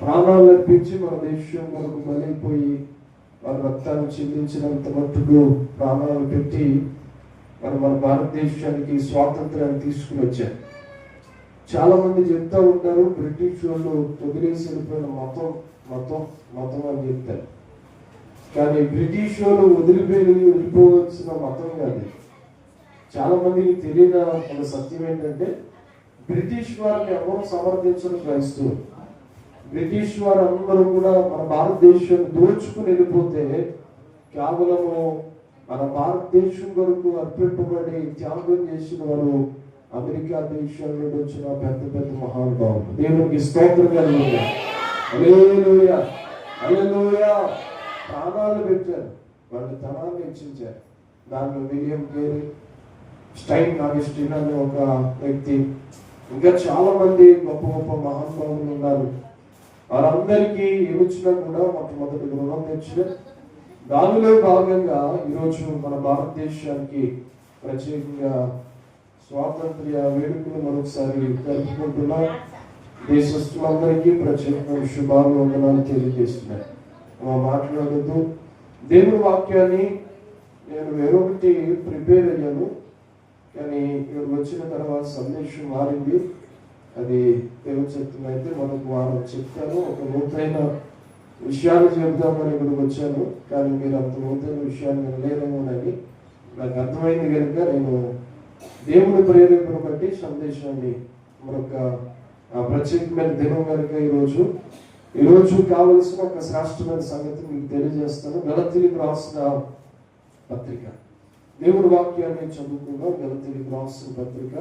ప్రాణాలు అర్పించి మన దేశం కొరకు బలైపోయి వారి రక్తాన్ని చెల్లించినంత మట్టుకు ప్రాణాలు పెట్టి మన భారతదేశానికి స్వాతంత్రాన్ని తీసుకుని వచ్చారు. చాలా మంది చెప్తా ఉంటారు బ్రిటిష్ వాళ్ళు వదిలేసి వెళ్ళిపోయిన మతం అని చెప్తారు. కానీ బ్రిటిష్ వాళ్ళు వెళ్ళిపోవలసిన మతం కాదు. చాలా మందికి తెలియని ఒక సత్యం ఏంటంటే బ్రిటిష్ వారిని ఎవరు సమర్థించడం క్రైస్తవులు. బ్రిటిష్ వారు అందరూ కూడా మన భారతదేశం దోచుకుని వెళ్ళిపోతే కేవలము మన భారతదేశం కొరకు అర్పింపబడి త్యాగం చేసిన వారు అమెరికా దేశం నుండి వచ్చిన పెద్ద పెద్ద మహానుభావులు. దేవునికి స్తోత్రం కలుగుతుంది. హల్లెలూయా హల్లెలూయా. ప్రాణాలు పెట్టారు, వాళ్ళ తనాన్ని హెచ్చించారు. దాంట్లో విలియం కేరీ, స్టైన్ ఆగస్టిన్ అనే ఒక వ్యక్తి, ఇంకా చాలా మంది గొప్ప గొప్ప మహానుభావులు ఉన్నారు. వారందరికీ ఏమొచ్చినా కూడా మొట్టమొదటి రుణం తెచ్చిన దానిలో భాగంగా ఈరోజు మన భారతదేశానికి ప్రత్యేకంగా స్వాతంత్ర్య వేడుకలు మరొకసారి జరుపుకుంటున్నాం. దేశస్తులందరికీ ప్రత్యేకమైన శుభాలు వందనాలు తెలియజేస్తున్నాయి. మాట్లాడుతూ దేవుని వాక్యాన్ని నేను వేరొకటి ప్రిపేర్ అయ్యాను, కానీ ఇక్కడ వచ్చిన తర్వాత సందేశం మారింది. అది దేవుని చిత్తం అయితే మనకు వారం చెప్తాను. ఒక లోతైన విషయాలు చెబుదామని ఇక్కడికి వచ్చాను, కానీ మీరు అంత లోతైన విషయాన్ని వినలేదేమోనని నాకు అర్థమైంది కనుక నేను దేవుని ప్రేరేపణ బట్టి సందేశాన్ని మరొక ప్రత్యేకమైన దినం కనుక ఈరోజు కావలసిన ఒక శ్రేష్టమైన సంగతి మీకు తెలియజేస్తాను. గలతీయులకు రాసిన పత్రిక, దేవుని వాక్యాన్ని చదువుకుందాం. గలతీయులకు రాసిన పత్రిక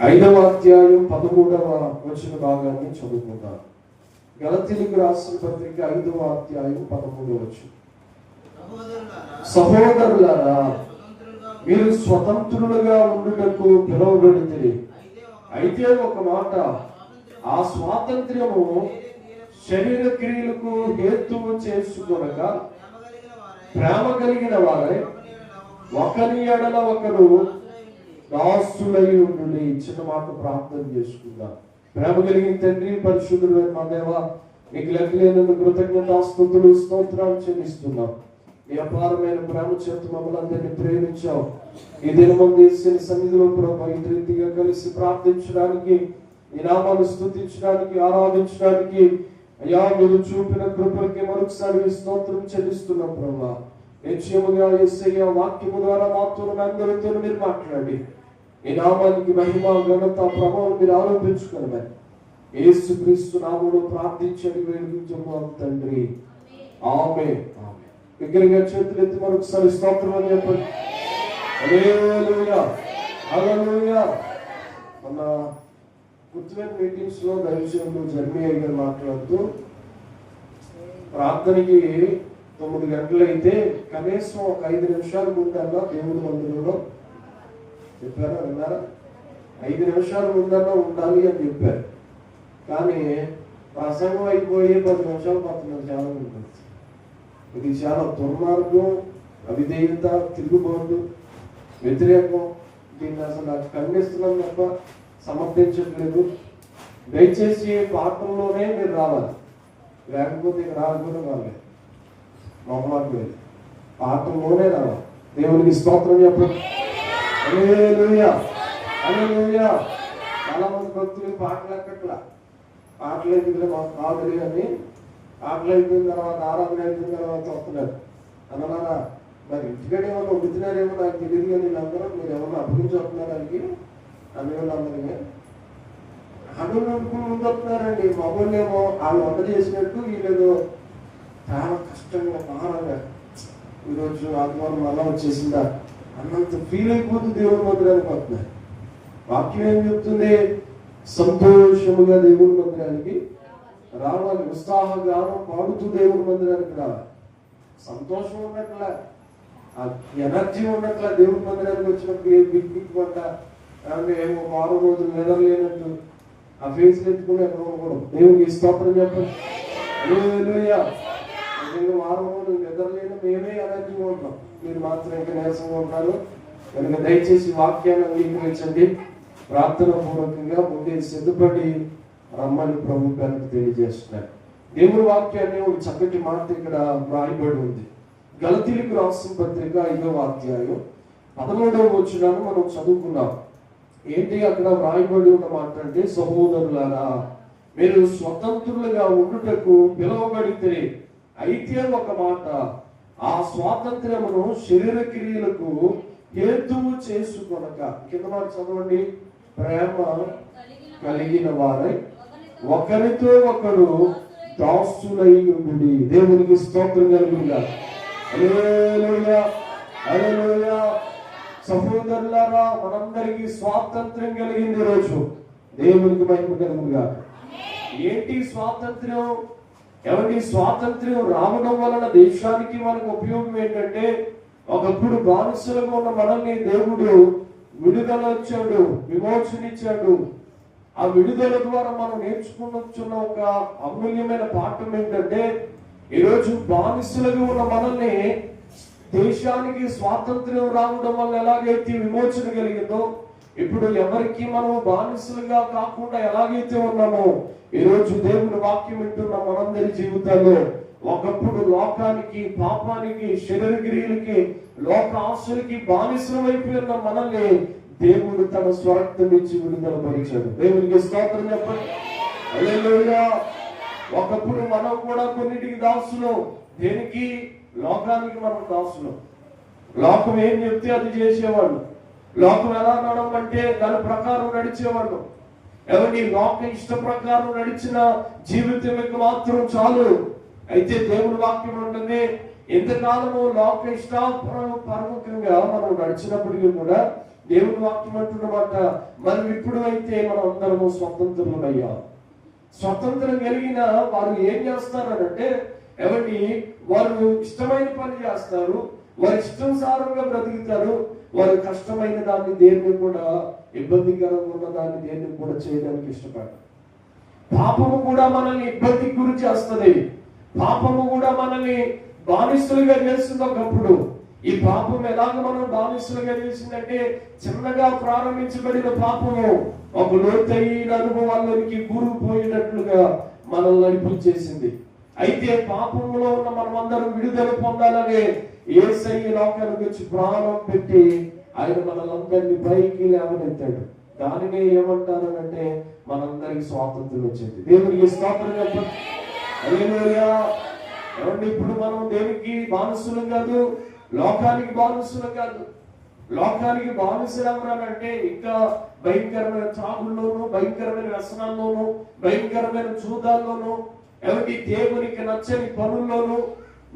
5వ అధ్యాయం 13వ వచన భాగాన్ని చదువుకుందాం. గలతీయులకు రాసిన పత్రిక 5వ అధ్యాయం 13వ వచనం. సహోదరులారా, మీరు స్వతంత్రులుగా ఉండుటకు పిలువబడితిరి. అయితే ఒక మాట, ఆ స్వాతంత్ర్యము శరీర క్రియలకు హేతువు చేసుకొనక ప్రేమ కలిగిన వారై ఒకరి ఎడల ఒకరు దాసులై ఉండుడి. చిన్న మాట ప్రార్థన చేసుకుందాం. ప్రేమ కలిగిన తండ్రి, పరిశుద్ధుడు మా దేవ, నీకు లెక్కలేనందుకు కృతజ్ఞతాస్తుతులు స్తోత్రాలు చెల్లిస్తున్నాం. ఈ అపారమైన ప్రేమ చేత మమ్మల్ని అందరినీ ప్రేమించావు. ఈ దినమందు యేసు సన్నిధిలో ప్రభు ఈ రీతిగా కలిసి ప్రార్థించడానికి, ఈ నామాన్ని స్తుతించడానికి, ఆరాధించడానికి అయ్యా మీరు చూపిన కృపలకి మరొకసారి స్తోత్రం చెల్లిస్తున్నాం ప్రభు. నిశ్చయముగా యేసయ్య వాక్యము ద్వారా మాతో అందరితో మీరు మాట్లాడి ఈ నామానికి మహిమ, ఘనత, ప్రభావం మీరు ఆరోపించుకోవాలి. యేసుక్రీస్తు నామములో ప్రార్థించండి వేడుకుంటున్నాం తండ్రి, ఆమేన్. విగ్రహంగా చేతులు ఎత్తి మరొకసారి స్తోత్రం అని చెప్పండి. హల్లెలూయా హల్లెలూయా. మన గుర్తులేని మీటింగ్స్ లో దైవజనులు జర్మీయ గారు మాట్లాడుతూ ప్రార్థనకి 9 గంటలు అయితే కనీసం ఒక 5 నిమిషాల ముందన్నా దేవుని మందిరంలో చెప్పారా, విన్నారా? 5 నిమిషాల ముందన్నా ఉండాలి అని చెప్పారు. కానీ ప్రసంగం అయిపోయి 10 నిమిషాలు పడుతున్నారు చాలా ఉంటుంది. ఇది చాలా దుర్మార్గం, అవిధేయత, తిరుగుబాటు, వ్యతిరేకం. దీన్ని అసలు నాకు ఖండిస్తున్నాం తప్ప సమర్థించట్లేదు. దయచేసి పాఠంలోనే మీరు రావాలి, లేకపోతే ఇక రాకపోతే రాలేదు. మొహమాట పాఠంలోనే రావాలి. దేవునికి స్తోత్రం చెప్పండి. హల్లెలూయా హల్లెలూయా. చాలా మంది భక్తులు పాటలు ఎక్కట్లా, పాటలు అయితే మాకు కాదులే అని పాటలు అయిపోయిన తర్వాత, ఆరాధన అయిపోయిన తర్వాత వస్తున్నారు. అన్నారా మరి ఇంటికాడ ఏమన్నా ఉడుతున్నారేమో నాకు తెలియదు, కానీ వీళ్ళందరూ మీరు ఏమన్నా అప్పగించి వస్తున్నారానికి అన్ని వాళ్ళందరికీ అనుకుని ముందు వస్తున్నారండి. మగోళ్ళు ఏమో వాళ్ళు వంట చేసినట్టు వీళ్ళు చాలా కష్టంగా మహారాగా ఈరోజు ఆత్మానం అలా వచ్చేసిందా అన్నంత ఫీల్ అయిపోతుంది. దేవుని మందిరానికి వస్తున్నారు. వాక్యం ఏం చెప్తుంది? సంతోషముగా దేవుని మందిరానికి రావాలి, ఉత్సాహగానం పాడుతూ దేవుని మందిరానికి రావాలి. సంతోషం ఉన్నట్లా, ఎనర్జీ ఉన్నట్లా దేవుని మందిరానికి వచ్చినప్పుడు ఏ బిగ్ పంట ఏమో 6 రోజులు నిద్రలేనట్టు ఆ ఫేస్ ఎత్తుకుని ఎక్కడ ఉండకూడదు. దేవునికి స్తోత్రం చెప్పండి. హల్లెలూయా. 6 రోజులు నిద్రలేని మేమే ఎనర్జీగా ఉంటాం, మీరు మాత్రం ఇంకా నీరసంగా ఉంటారు. కనుక దయచేసి వాక్యాన్ని అంగీకరించండి. ప్రార్థన పూర్వకంగా ముందే సిద్ధపడి రమ్మని ప్రభు పేరుకు తెలియజేస్తున్నాను. దేవుని వాక్యాన్ని ఒక చక్కటి మాట ఇక్కడ రాయబడి ఉంది. గలతీయులకు రాసిన పత్రిక 5వ అధ్యాయం 13వ వచనాన్ని మనం చదువుకున్నాం. ఏంటి అక్కడ రాయబడి ఉన్న మాట అంటే, సహోదరులారా మీరు స్వతంత్రులుగా ఉండుటకు పిలువబడితే, అయితే ఒక మాట, ఆ స్వాతంత్ర్యమును శరీర క్రియలకు హేతువు చేసుకొనక. కింద మాట చదవండి. ప్రేమ కలిగిన వారై ఒకరితో ఒకడు దాసులై ఉండుడి. దేవునికి స్తోత్రం కలుగుగా. హల్లెలూయా, హల్లెలూయా. సహోదరులారా మనందరికీ స్వాతంత్ర్యం కలిగింది రోజు. దేవునికి మహిమ కలుగుగా. ఏంటి స్వాతంత్ర్యం? ఎవరి స్వాతంత్ర్యం రావడం వలన దేశానికి మనకు ఉపయోగం ఏంటంటే, ఒకప్పుడు బానిసలుగా ఉన్న మనల్ని దేవుడు విడుదల ఇచ్చాడు, విమోచన ఇచ్చాడు. ఆ విడుదల ద్వారా మనం నేర్చుకున్న ఒక అమూల్యమైన పాఠం ఏంటంటే, ఈరోజు బానిసలుగా ఉన్న మనల్ని దేశానికి స్వాతంత్ర్యం రావడం వల్ల ఎలాగైతే విమోచన కలిగిందో, ఇప్పుడు ఎవరికి మనం బానిసలుగా కాకుండా ఎలాగైతే ఉన్నామో, ఈరోజు దేవుని వాక్యం వింటున్న మనందరి జీవితాల్లో ఒకప్పుడు లోకానికి, పాపానికి, శరీర క్రియలకి, లోక ఆశలకి బానిసలు అయిపోయిన మనల్ని దేవుడు తన స్వరక్తం నుంచి విడుదల పరిచాడు. దేవునికి స్తోత్రం చెప్పండి. హల్లెలూయా. ఒకప్పుడు మనం కూడా కొన్నిటికి దాసులు. దేనికి? లోకానికి మనం దాసులు. లోకం ఏం చెప్తే అది చేసేవాళ్ళు. లోకం ఎలా నడవంటే దాని ప్రకారం నడిచేవాళ్ళు. ఎవరి లోక ఇష్ట ప్రకారం నడిచిన జీవితం మాత్రం చాలు. అయితే దేవుని వాక్యం ఉంటుంది, ఎంతకాలము లోక ఇష్టాపరముఖంగా మనం నడిచినప్పటికీ కూడా దేవుని వాక్యం అంటున్నమాట, మనం ఇప్పుడు అయితే మనం అందరము స్వతంత్రులమయ్యాం. స్వతంత్రం కలిగిన వారు ఏం చేస్తారంటే, ఎవరి వారు ఇష్టమైన పని చేస్తారు, వారి ఇష్టానుసారంగా బ్రతుకుతారు. వారు కష్టమైన దాన్ని దేన్ని కూడా, ఇబ్బందికరంగా ఉన్న దాన్ని దేన్ని కూడా చేయడానికి ఇష్టపడతారు. పాపము కూడా మనల్ని ఇబ్బందికి గురి చేస్తుంది. పాపము కూడా మనల్ని బానిసలుగా చేస్తుంది. ఒకప్పుడు ఈ పాపం ఎలాగ మనం బానిసలుగా చేసిందంటే, చిన్నగా ప్రారంభించబడిన పాపము ఒక లోతైన అనుభవాల్లోనికి కూరుకుపోయినట్లుగా మనల్ని నడిపించేసింది. అయితే పాపంలో ఉన్న మనమందరం విడుదల పొందాలనే యేసయ్య లోకానికి వచ్చి ప్రాణం పెట్టి ఆయన మనల్ని పైకి లేవనెత్తాడు. దానినే ఏమంటారనంటే, మనందరికి స్వాతంత్రం వచ్చింది. దేవునికి స్తోత్రం చెప్పండి. హల్లెలూయా. ఏమండి, ఇప్పుడు మనం దేనికి బానిసలు కాదు, లోకానికి బానిసలు కాదు. లోకానికి బానిసలు ఎవరనంటే, ఇంకా భయంకరమైన త్రాగుల్లోనూ, భయంకరమైన వ్యసనాల్లోనూ, భయంకరమైన చూదాల్లోనూ, ఎవరికి దేవునికి నచ్చని పనుల్లోనూ,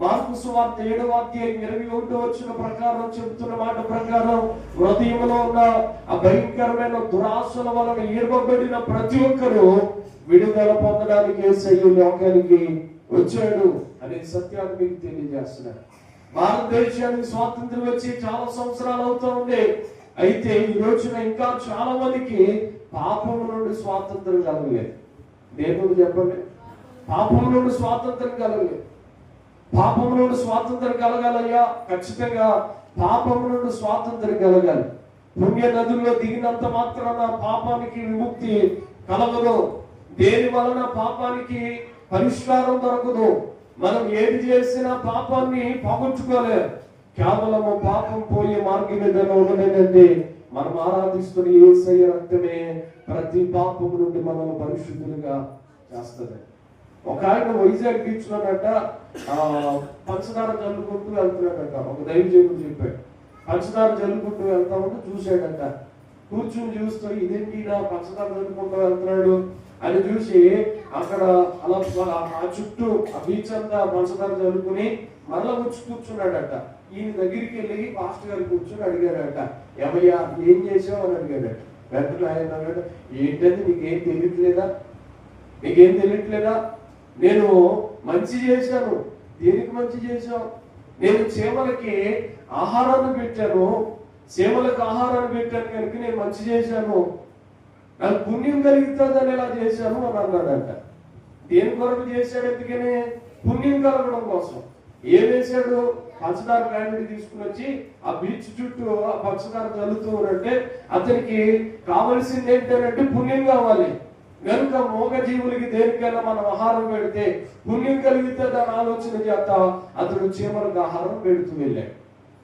మార్కు సువార్త 7వ అధ్యాయం 21వ వచన ప్రకారం చెబుతున్న మాట ప్రకారం, హృదయంలో ఉన్న ఆ భయంకరమైన దురాశల వలన ఏర్పబడిన ప్రతి ఒక్కరూ విడుదల పొందడానికి యేసయ్య లోకానికి వచ్చాడు అనే సత్యాన్ని మీకు తెలియజేస్తున్నాడు. భారతదేశానికి స్వాతంత్రం వచ్చి చాలా సంవత్సరాలు అవుతూ ఉండే. అయితే ఈ రోజున ఇంకా చాలా మందికి పాపం నుండి స్వాతంత్రం కలగలేదు. దేవుడు చెప్పండి, పాపం నుండి స్వాతంత్రం కలగలేదు. పాపం నుండి స్వాతంత్రం కలగాలయ్యా, ఖచ్చితంగా పాపం నుండి స్వాతంత్రం కలగాలి. పుణ్య నదుల్లో దిగినంత మాత్రాన పాపానికి విముక్తి కలగదు. దేని వలన పాపానికి పరిష్కారం దొరకదు. మనం ఏది చేసినా పాపాన్ని పోగొట్టుకోలేము. కేవలము పాపం పోయే మార్గం ఏదైనా ఉన్నదంటే, మనం ఆరాధిస్తున్న యేసయ్య రక్తమే ప్రతి పాపము నుండి మనల్ని పరిశుద్ధులుగా చేస్తుంది. ఒక ఆయన వైజాగ్ బీచ్ లోనట పంచదార జల్లుకుంటూ వెళ్తున్నాడట. ఒక దైవజనుడు చెప్పాడు, పంచదార జల్లుకుంటూ వెళ్తా ఉంటే చూశాడట. కూర్చుని చూస్తూ, ఇదేంటి ఇలా పంచదార జల్లుకుంటూ వెళ్తున్నాడు అని చూసి, అక్కడ అలా ఆ చుట్టూ ఆ బీచ్ అంతా పంచదార జల్లుకుని మరలా వచ్చి కూర్చున్నాడట. ఈయన దగ్గరికి వెళ్ళి పాస్టర్ గారు కూర్చొని అడిగాడట, ఏమయ్యా ఏం చేసావు అని అడిగాడట. వెంటనే ఆయన అన్నాడు, ఏంటంటే నీకేం తెలియట్లేదా, నీకేం తెలియట్లేదా? నేను మంచి చేశాను. దేనికి మంచి చేశావు? నేను చీమలకి ఆహారాన్ని పెట్టాను, చీమలకు ఆహారాన్ని పెట్టాను కనుక నేను మంచి చేశాను. నాకు పుణ్యం కలుగుతుందని ఎలా చేశాను అని అన్నాడంట. దేని కొరకు చేశాడు? ఎందుకని? పుణ్యం కలగడం కోసం. ఏం వేశాడు? పంచదార ప్యాకెట్ తీసుకుని వచ్చి ఆ బీచ్ చుట్టూ ఆ పంచదార చల్లుతూ అంటే, అతనికి కావలసింది ఏంటంటే పుణ్యం కావాలి. కనుక మూగజీవులకి దేనికైనా మనం ఆహారం పెడితే పుణ్యం కలిగితే దాని ఆలోచన చేత అతడు చీమలకు ఆహారం పెడుతూ వెళ్ళాడు.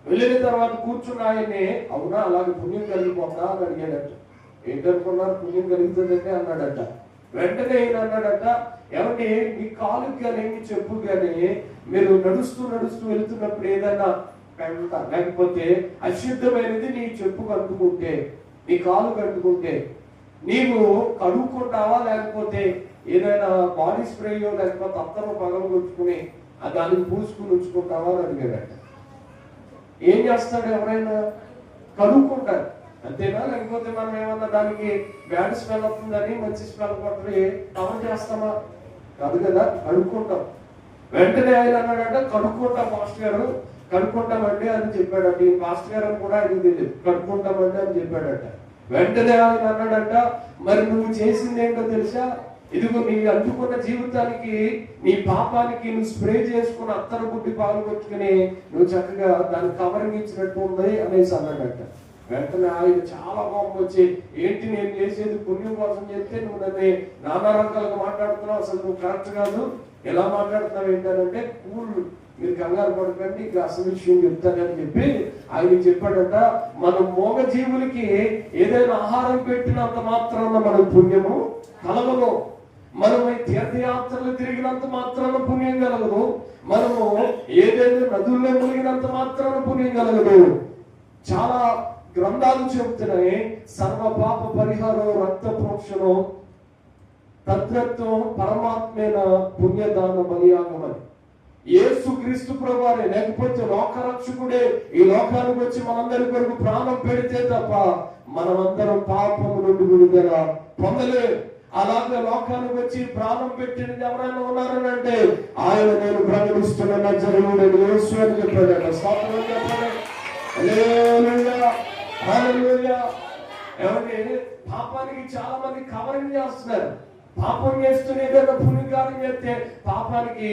వెళ్ళిన తర్వాత కూర్చున్న ఆయన్ని, అవునా అలాగే పుణ్యం కలిగిపోతా అని అడిగాడట. ఏంటనుకున్నారు? పుణ్యం కలుగుతుందంటే అన్నాడట. వెంటనే ఈయన అన్నాడట, ఏమంటే మీ కాలుకి కానీ మీ చెప్పు కానీ మీరు నడుస్తూ నడుస్తూ వెళ్తున్నప్పుడు ఏదైనా పెంట లేకపోతే అశుద్ధమైనది నీ చెప్పు కట్టుకుంటే, నీ కాలు కట్టుకుంటే నీవు కడుక్కుంటావా, లేకపోతే ఏదైనా బాడీ స్ప్రేయో లేకపోతే అత్తను పగలగొట్టుకుని దానికి పూసుకుని ఉంచుకుంటావా అని అడిగాడట. ఏం చేస్తాడు? ఎవరైనా కడుక్కుంటారు అంతేనా? లేకపోతే మనం ఏమన్నా దానికి బ్యాడ్ స్మెల్ అవుతుందని మంచి స్మెల్ కొట్టి కవర్ చేస్తామా? కాదు కదా, కడుక్కుంటాం. వెంటనే ఆయన అన్నాడంట, కడుక్కుంటాం మాస్టర్ గారు, కడుక్కుంటామండి అని చెప్పాడట. ఈ మాస్టర్ గారు అని కూడా ఆయనకు తెలియదు, కడుక్కుంటామండి అని చెప్పాడట. వెంటనే ఆయన అన్నాడంట, మరి నువ్వు చేసింది ఏంటో తెలుసా? ఇదిగో నీ అంటుకున్న జీవితానికి, నీ పాపానికి నువ్వు స్ప్రే చేసుకుని అత్తరు గుడ్డి పాలు కొట్టుకుని నువ్వు చక్కగా దాన్ని కవరింగ్ ఇచ్చినట్టు ఉంది అనేసి అన్నాడట. వెంటనే ఆయన చాలా కోపం వచ్చి, ఏంటి నేను చేసేది పుణ్యం కోసం చెప్తే నువ్వు నన్ను నానా రకాలుగా మాట్లాడుతున్నావు, అసలు నువ్వు కరెక్ట్ కాదు, ఎలా మాట్లాడుతున్నావు ఏంటంటే, కూల్, మీరు కంగారు పడకండి, ఇక అసలు విషయం చెప్తానని చెప్పి ఆయన చెప్పాడట. మనం మోగ జీవులకి ఏదైనా ఆహారం పెట్టినంత మాత్రాన మనం పుణ్యము కలగదు. మనం తీర్థయాత్రలు తిరిగినంత మాత్రాన పుణ్యం కలగదు. మనము ఏదైనా నదుల్లో మునిగినంత మాత్రాన పుణ్యం కలగదు. చాలా గ్రంథాలు చెబుతున్నాయి, సర్వ పాప పరిహారం రక్త ప్రోక్షణం తద్రత్వం పరమాత్మైన పుణ్యదాన బలియాగమని. యేసు క్రీస్తు ప్రభువారే, లేకపోతే లోకరక్షకుడే ఈ లోకానికి వచ్చి మనందరి కొరకు ప్రాణం పెడితే తప్ప మనమందరం పాపము నుండి విడుదల పొందలే. అలాగే లోకానికి వచ్చి ప్రాణం పెట్టినది ఎవరైనా ఉన్నారని అంటే ఆయన నేను ప్రకటిస్తున్న నజరేయుడైన యేసు అని చెప్పాడట. స్తోత్రం చెప్పండి. హల్లెలూయా, హల్లెలూయా. ఏమంటే పాపానికి చాలా మంది కవరింగ్ చేస్తున్నారు. పాపం చేస్తూనే ఏదైనా పుణ్యకార్యం చేస్తే పాపానికి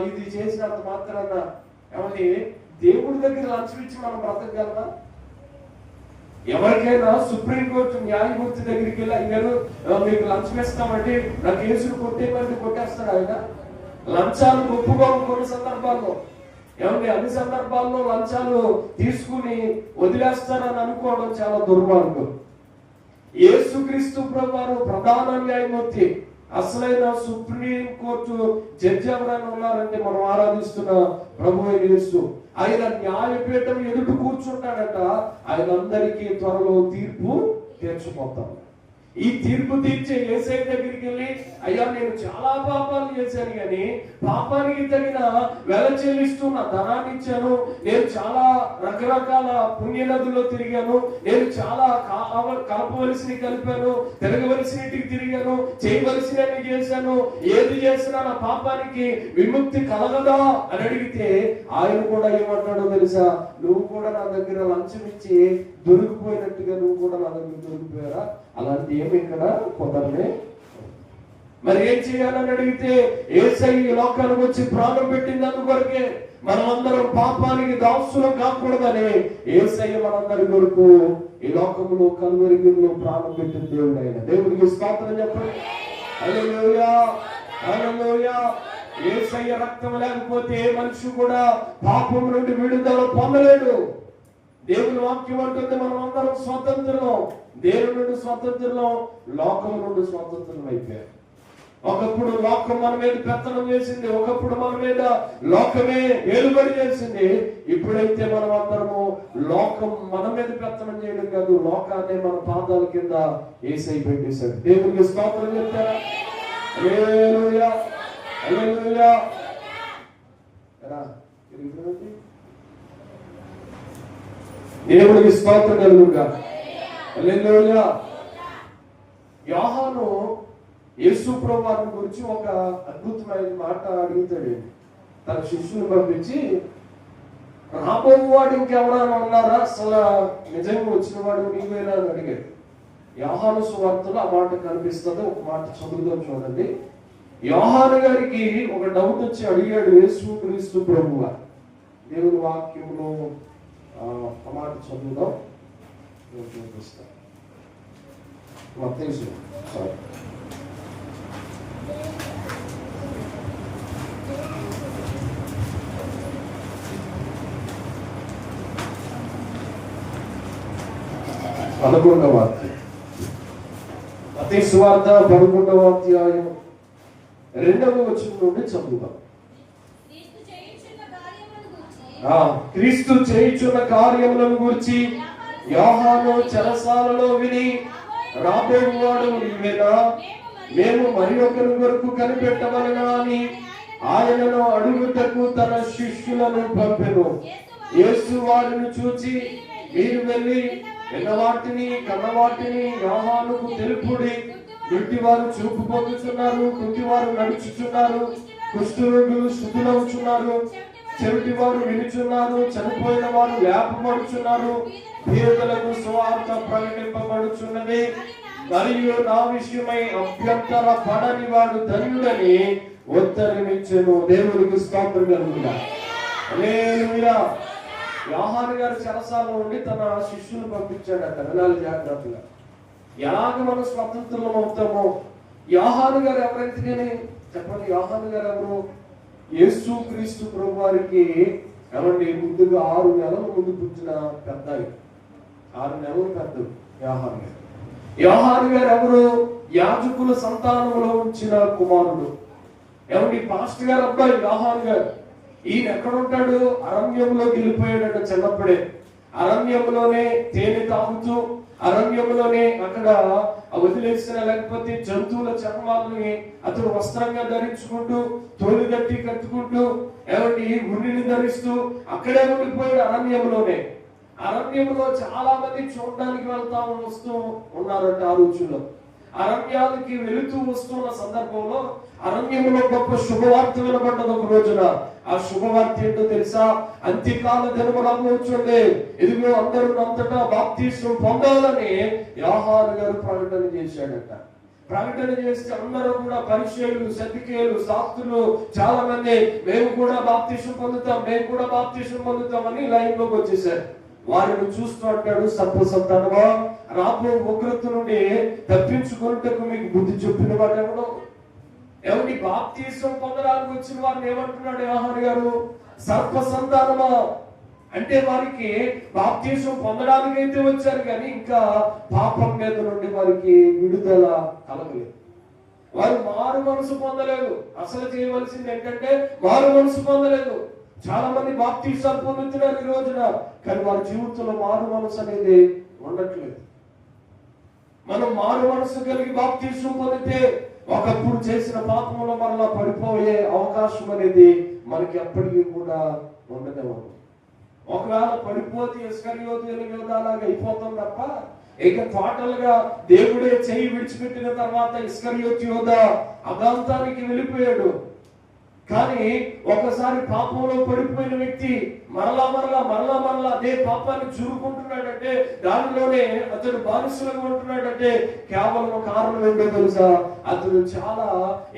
ఇది చేసినంత మాత్రాన ఏమంటే దేవుడి దగ్గర లంచం ఇచ్చి మనం బ్రతకగలమా? ఎవరికైనా సుప్రీంకోర్టు న్యాయమూర్తి దగ్గరికి వెళ్ళి అయ్యారు మీకు లంచం ఇస్తామంటే నా కేసులు కొట్టేమంటే కొట్టేస్తాడు ఆయన. లంచాలు ఒప్పుకోము కొన్ని సందర్భాల్లో. ఏమంటే అన్ని సందర్భాల్లో లంచాలు తీసుకుని వదిలేస్తారని అనుకోవడం చాలా దుర్మార్గం. యేసుక్రీస్తు ప్రభువారు ప్రధాన న్యాయమూర్తి, అసలైన సుప్రీం కోర్టు జడ్జి ఎవరైనా ఉన్నారంటే మనం ఆరాధిస్తున్న ప్రభువైన యేసు. ఆయన న్యాయపీఠం ఎదుట కూర్చుంటాడట. ఆయన అందరికీ త్వరలో తీర్పు తీర్చిపోతాడు. ఈ తీర్పు తీర్చే యేసయ్య దగ్గరికి వెళ్ళి, అయ్యా నేను చాలా పాపాలు చేశాను, కానీ పాపానికి తగిన వెల చెల్లిస్తున్న ధనాన్ని ఇచ్చాను, నేను చాలా రకరకాల పుణ్య నదుల్లో తిరిగాను, నేను చాలా కలపవలసినవి కలిపాను, తిరగవలసినటికి తిరిగాను, చేయవలసినవి చేశాను, ఏది చేసినా నా పాపానికి విముక్తి కలగదా అని అడిగితే ఆయన కూడా ఏమంటాడో తెలుసా? నువ్వు కూడా నా దగ్గర లంచం ఇచ్చి దొరికిపోయినట్టుగా నువ్వు కూడా నా దగ్గర దొరికిపోయారా? అలాంటి ఏమి ఇక్కడ కుదరలే. మరి ఏం చేయాలని అడిగితే యేసయ్య ఈ లోకానికి వచ్చి ప్రాణం పెట్టింది అందుకొరకే. మనమందరం పాపానికి దాసులం కాకూడదని యేసయ్య మనందరి కొరకు ఈ లోకంలో కల్వరిలో ప్రాణం పెట్టిన దేవుడు ఆయన. దేవుడికి స్తోత్రం చెప్పండి. హల్లెలూయా, హల్లెలూయా. యేసయ్య రక్తం లేకపోతే ఏ మనిషి కూడా పాపం నుండి విడుదల పొందలేడు. దేవుని వాక్యం అంటుంది మనం అందరం స్వతంత్రం, దేవుని నుండి స్వతంత్రం, లోకం నుండి స్వతంత్రం అయిపోయారు. ఒకప్పుడు లోకం మన మీద పెత్తనం చేసింది, ఒకప్పుడు మన మీద లోకమే ఏలుబడి చేసింది. ఇప్పుడైతే మనం అందరము లోకం మన మీద పెత్తనం చేయడం కాదు, లోకాన్ని మన పాదాల కింద యేసయ్య పెట్టేశాడు. దేవునికి స్తోత్రం చెప్తారా? హల్లెలూయా, హల్లెలూయా. దేవుడికి స్తోత్రం కలుగుగా. హల్లెలూయా. యోహాను యేసు ప్రభువారిని గురించి ఒక అద్భుతమైన మాట అడుగుతాడు. తన శిష్యుని పంపించి, రాబోవాడు ఇంకెవరైనా ఉన్నారా, అసలు నిజంగా వచ్చిన వాడు నీవేనా అని అడిగాడు. యోహాను సువార్తలో ఆ మాట కనిపిస్తుంది. ఒక మాట చదువుదాం చూడండి. యోహాను గారికి ఒక డౌట్ వచ్చి అడిగాడు యేసు క్రీస్తు ప్రభువు. దేవుని వాక్యంలో ఆ మాట చదువుదాం, చూపిస్తాను. 11వ అధ్యాయం. మత్తయి సువార్త 11వ అధ్యాయం 2వ వచనం నుండి చదువుదాం. క్రీస్తు చేయుచున్న కార్యములను గురించి యోహాను చెరసాలలో విని, రాబోయేవాడు నీవేనా, మేము మరి ఒకరి వరకు కనిపెట్టవలెనా అని ఆయనను అడుగుటకు తన శిష్యులను పంపెను. యేసు వారిని చూచి, మీరు వెళ్ళి విన్నవాటిని కన్నవాటిని యోహానుకు తెలుపుడి. గుడ్డివారు చూపు పొందుతున్నారు, కుంటివారు నడుచుచున్నారు, కుష్ఠరోగులు శుద్ధులవుచున్నారు, చెవిటి వారు వినుచున్నారు, చనిపోయిన వారు లేపబడుచున్నారు, పేదలకు సువార్త ప్రకటింపబడుచున్నది. మరియు నా విషయమై అభ్యంతర పడని వాడు ధన్యుడని ఉత్తరమిచ్చెను. దేవునికి స్తోత్రం కలుగుగా. హల్లెలూయా. యోహాను గారు చెరసాలలో ఉండి తన శిష్యులు పంపించాడట. వినాలి జాగ్రత్తగా. ఎలాగ మనం స్వతంత్రం అవుతామో. యోహాను గారు ఎవరైతే చెప్పండి, యోహాను గారు ఎవరు? యేసు క్రీస్తు ప్రభు వారికి ఏమండి ముందుగా 6 నెలల ముందు పుట్టిన పెద్ద, 6 నెలల పెద్ద యోహాను గారు. యోహాను గారు ఎవరు? యాజకుల సంతానంలో ఉంచిన కుమారుడు. ఏమండి పాస్టర్ గారు అబ్బాయి యోహాను గారు. ఈయన ఎక్కడ ఉంటాడు? అరణ్యంలో వెళ్ళిపోయాడట చిన్నప్పుడే. అరణ్యంలోనే తేనె తాగుతూ, అరణ్యంలోనే అక్కడ వదిలేసిన లేకపోతే జంతువుల చర్మాలని అతడు వస్త్రంగా ధరించుకుంటూ, తోలు దట్టి కట్టుకుంటూ, ఏమండి గుండిని ధరిస్తూ అక్కడే ఉండిపోయాడు అరణ్యంలోనే. అరణ్యంలో చాలా మంది చూడడానికి వెళ్తా వస్తూ ఉన్నారంట ఆ రోజుల్లో. అరణ్యాలకి వెళుతూ వస్తున్న సందర్భంలో అరణ్యంలో గొప్ప శుభవార్త వినబడ్డది ఒక రోజున. ఆ శుభవార్త ఏంటో తెలుసా? అంత్యకాల దినములు రాబోచుండే, ఇదిగో అందరూ అంతటా బాప్తిస్మం పొందాలని యోహాను గారు ప్రకటన చేశాడట. ప్రకటన చేస్తే అందరూ కూడా పరిచయులు, సద్దుకేయులు, శాస్త్రులు చాలా మంది మేము కూడా బాప్తిస్మం పొందుతాం, మేము కూడా బాప్తిస్మం పొందుతామని లైన్ లోకి వచ్చేసారు. వారిని చూస్తూ అంటాడు, సర్పసంతానమా, రాబో ఉగ్రత నుండి తప్పించుకున్నట్టుకు మీకు బుద్ధి చెప్పిన వాడు ఎవడు? ఎవరి బాప్తిస్మం పొందడానికి వచ్చిన వారిని ఏమంటున్నాడు యోహాను గారు? సర్పసంతానమా. అంటే వారికి బాప్తిస్మం పొందడానికి అయితే వచ్చారు కానీ ఇంకా పాపం మీద నుండి వారికి విడుదల కలగలేదు. వారు మారు మనసు పొందలేదు. అసలు చేయవలసింది ఏంటంటే మారు మనసు పొందలేదు. చాలా మంది బాప్తిస్మాలు పొందుతున్నారు ఈ రోజున, కానీ వారి జీవితంలో మారు మనసు అనేది ఉండట్లేదు. మనం మారు మనసు కలిగి బాప్తిస్మం పొందితే ఒకప్పుడు చేసిన పాపంలో మరలా పడిపోయే అవకాశం అనేది మనకి ఎప్పటికీ కూడా ఉండదేమో. ఒకవేళ పడిపోతే ఇస్కరియోతు యోధాలాగా అయిపోతాం తప్ప ఇక టోటల్ గా దేవుడే చేయి విడిచిపెట్టిన తర్వాత ఇస్కరియోతు యోధా అగాంతానికి వెళ్ళిపోయాడు. కానీ ఒకసారి పాపంలో పడిపోయిన వ్యక్తి మరలా అదే పాపాన్ని చూరుకుంటున్నాడంటే, దానిలోనే అతడు బానిసలుగా ఉంటున్నాడంటే కేవలం కారణం ఏంటో తెలుసా? అతడు చాలా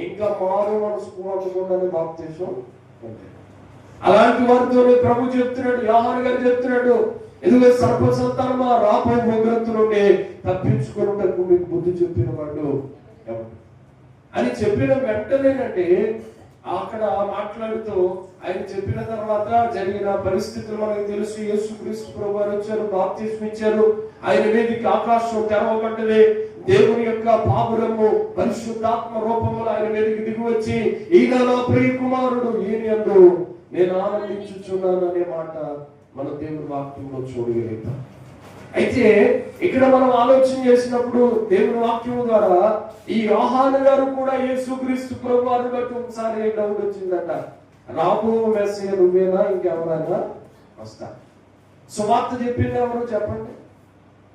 ఇంకా మారు మనసు పొందకుండానే బాప్తిస్మం. అలాంటి వారితోనే ప్రభు చెప్తున్నాడు, యోహాను గారు చెప్తున్నాడు, ఎదుగు సర్పసంతానమా, రాబో ఉగ్రత నుండి తప్పించుకున్నట్టు మీకు బుద్ధి చెప్పిన వాడు ఎవరు అని చెప్పిన వెంటనేనంటే అక్కడ మాట్లాడుతూ ఆయన చెప్పిన తర్వాత జరిగిన పరిస్థితులు మనకు తెలుసు. యేసుక్రీస్తు ప్రభు వారు వచ్చారు, బాప్తిస్మం ఇచ్చారు. ఆయన మీదకి ఆకాశం తెరవబడ్డది. దేవుని యొక్క పావురము పరిశుద్ధాత్మ రూపంలో ఆయన మీదకి దిగి వచ్చి, ఈయన నా ప్రియ కుమారుడు, ఈయనందు నేను ఆనందించుచున్నాను అనే మాట మన దేవుని వాక్యంలో చూడగలుగుతాం. అయితే ఇక్కడ మనం ఆలోచన చేసినప్పుడు దేవుని వాక్యం ద్వారా ఈ యోహాను గారు కూడా యేసుక్రీస్తు ప్రభు వారిని బట్టి ఒకసారి డౌట్ వచ్చిందట, రాబో మెస్సీయ నువ్వేనా, ఇంకెవరైనా వస్తా? సువార్త చెప్పింది ఎవరు చెప్పండి?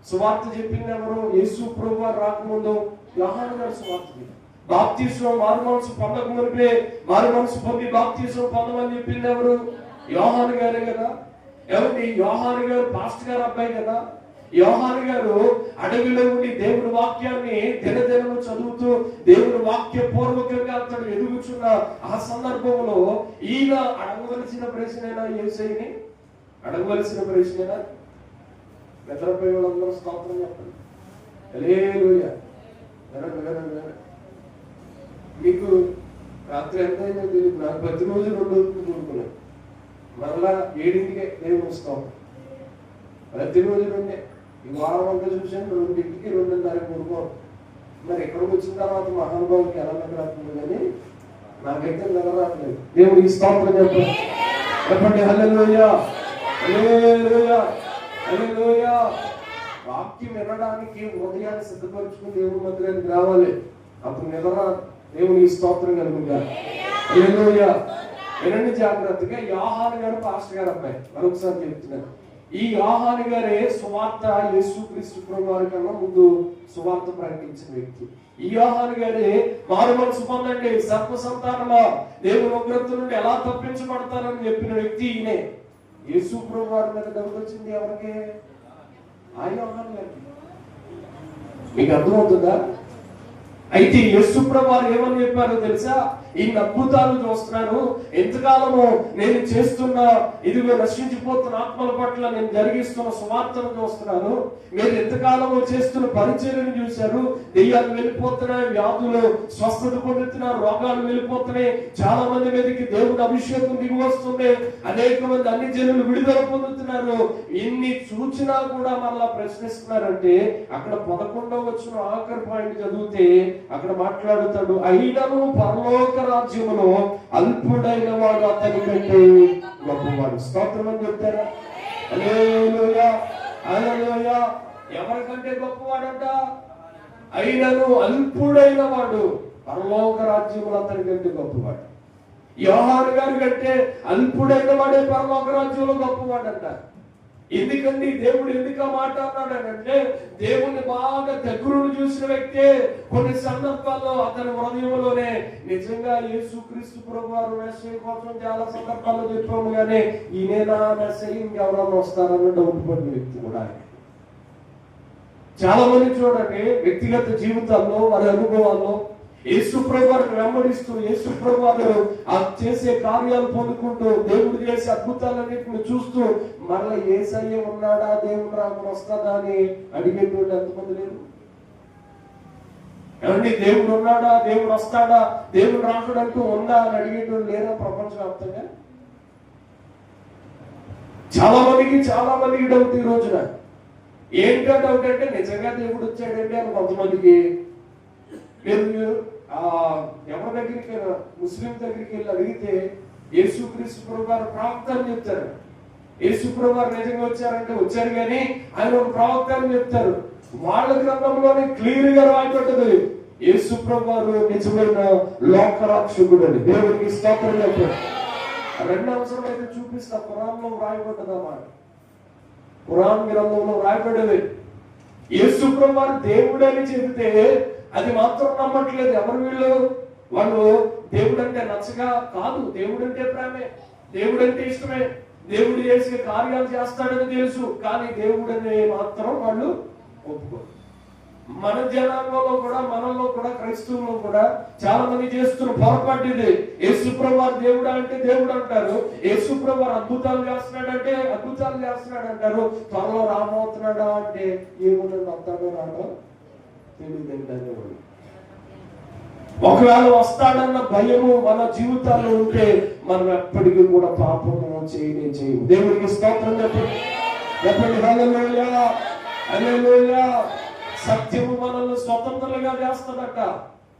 సువార్త చెప్పింది ఎవరు? యేసు ప్రభు వారు రాకముందు యోహాను గారు సువార్త చెప్పింది. బాప్తిస్మం మారు మనసు పొందక మునిపే మారు మనసు పొంది బాప్తిస్మం పొందమని చెప్పింది ఎవరు? యోహాను గారే కదా. ఎవరి? యోహాను గారు పాస్టర్ గారు అబ్బాయి కదా. యోహాను గారు అడవిలో ఉండి దేవుని వాక్యాన్ని దినదినము చదువుతూ దేవుని వాక్య పూర్వకంగా అతడు ఎదుగుచున్న ఆ సందర్భంలో ఈయన అడగవలసిన ప్రశ్నేనా? యేసయ్యని అడగవలసిన ప్రశ్నేనా? నిద్రపోయే వాళ్ళందరూ స్తోత్రం చెప్పండి. హల్లెలూయా. మీకు రాత్రి ఎంత అయిందో తెలియదు, నాకు ప్రతిరోజు 2 కూడుకున్నాను. మరలా 7ంటికే దేవుని స్తోత్రం, ప్రతిరోజు 2 ఈ వారం అంతా చూసాను 2ంటికి 2:30కి పడుకోరు. మరి ఎక్కడికి వచ్చిన తర్వాత మహానుభావుకి ఎలా నిద్రవుతుంది కానీ నాకైతే నిద్ర రావట్లేదు. దేవుడికి స్తోత్రం చెప్పండి. హల్లెలూయా, హల్లెలూయా, హల్లెలూయా. వాక్యం వినడానికి హృదయాన్ని సిద్ధపరుచుకుని దేవుని మందిరానికి రావాలి. అప్పుడు నిద్ర రాదు. దేవునికి స్తోత్రం కలుగుగా. హల్లెలూయా. వినండి జాగ్రత్తగా. యోహాను గారు పాస్టర్ గారు అబ్బాయి. మరొకసారి చెప్తున్నాను, ఈ యోహాను గారే సువార్త యేసుక్రీస్తు ప్రభువారి కన్నా ముందు సువార్త ప్రకటించిన వ్యక్తి. ఈ యోహాను గారే మారు మనసు పొందండి, సర్వ సంతానమా దేవుని ఉగ్రత నుండి ఎలా తప్పించబడతారని చెప్పిన వ్యక్తి ఈయనే. యేసు ప్రభువారి మీద డౌట్ వచ్చింది ఎవరికి? ఆ యోహాను గారికి. మీకు అర్థమవుతుందా? అయితే యేసు ప్రభువారు ఏమని చెప్పారో తెలుసా? ఈ అద్భుతాలు చూస్తున్నాను, ఎంతకాలము నేను చేస్తున్న ఇదిగో నశించిపోతున్న ఆత్మల పట్ల నేను జరిగిస్తున్న సువార్తను చూస్తున్నాను. మీరు ఎంతకాలము చేస్తున్న పరిచర్యను చూశారు. దెయ్యాలు వెళ్ళిపోతున్నాయి, వ్యాధులు స్వస్థత పొందుతున్నారు, రోగాలు వెళ్ళిపోతున్నాయి, చాలా మంది మీదకి దేవుని అభిషేకం దిగి వస్తుంది, అనేక మంది అన్ని జనులు విడుదల పొందుతున్నారు. ఇన్ని చూచినా కూడా మళ్ళా ప్రశ్నిస్తున్నారంటే అక్కడ 11వ వచనం ఆఖరి పాయింట్ చదివితే అక్కడ మాట్లాడుతాడు, అయినను పరలోక రాజ్యములో అల్పుడైన వాడు అతని కంటే గొప్పవాడు. స్తోత్రం అని చెప్తారా? హల్లెలూయా, హల్లెలూయా. ఎవరికంటే గొప్పవాడంట? అయినను అల్పుడైన వాడు పరలోక రాజ్యములో అతని కంటే గొప్పవాడు. యోహాను గారి కంటే అల్పుడైన వాడే పరలోక రాజ్యంలో గొప్పవాడంట. ఎందుకండి దేవుడు ఎందుకు మాట అన్నాడంటే, దేవుణ్ణి బాగా దగ్గరుండి చూసిన వ్యక్తే కొన్ని సందర్భాల్లో అతని హృదయంలోనే నిజంగా యేసుక్రీస్తు ప్రభువారు మెస్సయ్య కోసం చాలా సందర్భాల్లో చెప్పాము, కానీ ఈయన మెస్సయ్య ఇంకెవరన్నా వస్తారన్న డౌట్ పడిన వ్యక్తి కూడా. చాలా మంది చూడండి వ్యక్తిగత జీవితాల్లో వారి అనుభవాల్లో యేసు ప్రభువారిని వెంబడిస్తూ యేసు ప్రభువారు చేసే కార్యాలు పొందుకుంటూ దేవుడు చేసే అద్భుతాలన్నింటిని చూస్తూ మరలా యేసయ్య ఉన్నాడా, దేవుడు రాకుండా వస్తాడా అని అడిగేటువంటి ఎంతమంది లేరు? ఏమండి, దేవుడు ఉన్నాడా, దేవుడు వస్తాడా, దేవుడు రాకడంటూ ఉందా అని అడిగేటువంటి లేరా ప్రపంచవ్యాప్తంగా? చాలా మందికి డౌట్ ఈ రోజున. ఏంటో డౌట్ అంటే నిజంగా దేవుడు వచ్చాడండి అని కొంతమందికి. మీరు ఎవరి దగ్గరికి ముస్లిం దగ్గరికి వెళ్ళి అడిగితే యేసుక్రీస్తు ప్రభువారు ప్రవక్త అని చెప్తారు. యేసు ప్రభువారు నిజంగా వచ్చారంటే వచ్చారు, కానీ ఆయన ఒక ప్రవక్త అని చెప్తారు. వాళ్ళ గ్రంథంలోనే క్లియర్ గా రాయబడ్డది యేసు ప్రభువారు నిజమైన లోకరక్షకుడు అని. దేవుడికి స్తోత్రం చెప్పారు. 2వ అవసరం అయితే చూపిస్తా. ఖురాన్లో రాయబడ్డదన్నమాట. ఖురాన్ గ్రంథంలో రాయబడ్డది యేసు ప్రభువారు దేవుడని చెబితే అది మాత్రం నమ్మట్లేదు ఎవరు వీళ్ళు. వాళ్ళు దేవుడు అంటే నచ్చగా కాదు, దేవుడు అంటే ప్రేమే, దేవుడు అంటే ఇష్టమే, దేవుడు చేసే కార్యాలు చేస్తాడని తెలుసు, కానీ దేవుడు అనే మాత్రం వాళ్ళు ఒప్పుకోరు. మన జనాంగంలో కూడా, మనలో కూడా, క్రైస్తవుల్లో కూడా చాలా మంది చేస్తున్న పొరపాటు ఇది. యేసు ప్రభువారు దేవుడా అంటే దేవుడు అంటారు, యేసు ప్రభువారు అద్భుతాలు చేస్తున్నాడంటే అద్భుతాలు చేస్తున్నాడు అంటారు, త్వరలో రాబోతున్నాడా అంటే ఏముందని వస్తాడో రాడో తెలియదు. ఒకవేళ వస్తాడన్న భయము మన జీవితాల్లో ఉంటే మనం ఎప్పటికీ కూడా పాపము చేయము. దేవుడికి స్తోత్రం చెప్పండి. హల్లెలూయా, హల్లెలూయా. సత్యము మనల్ని స్వతంత్రంగా చేస్తాడట.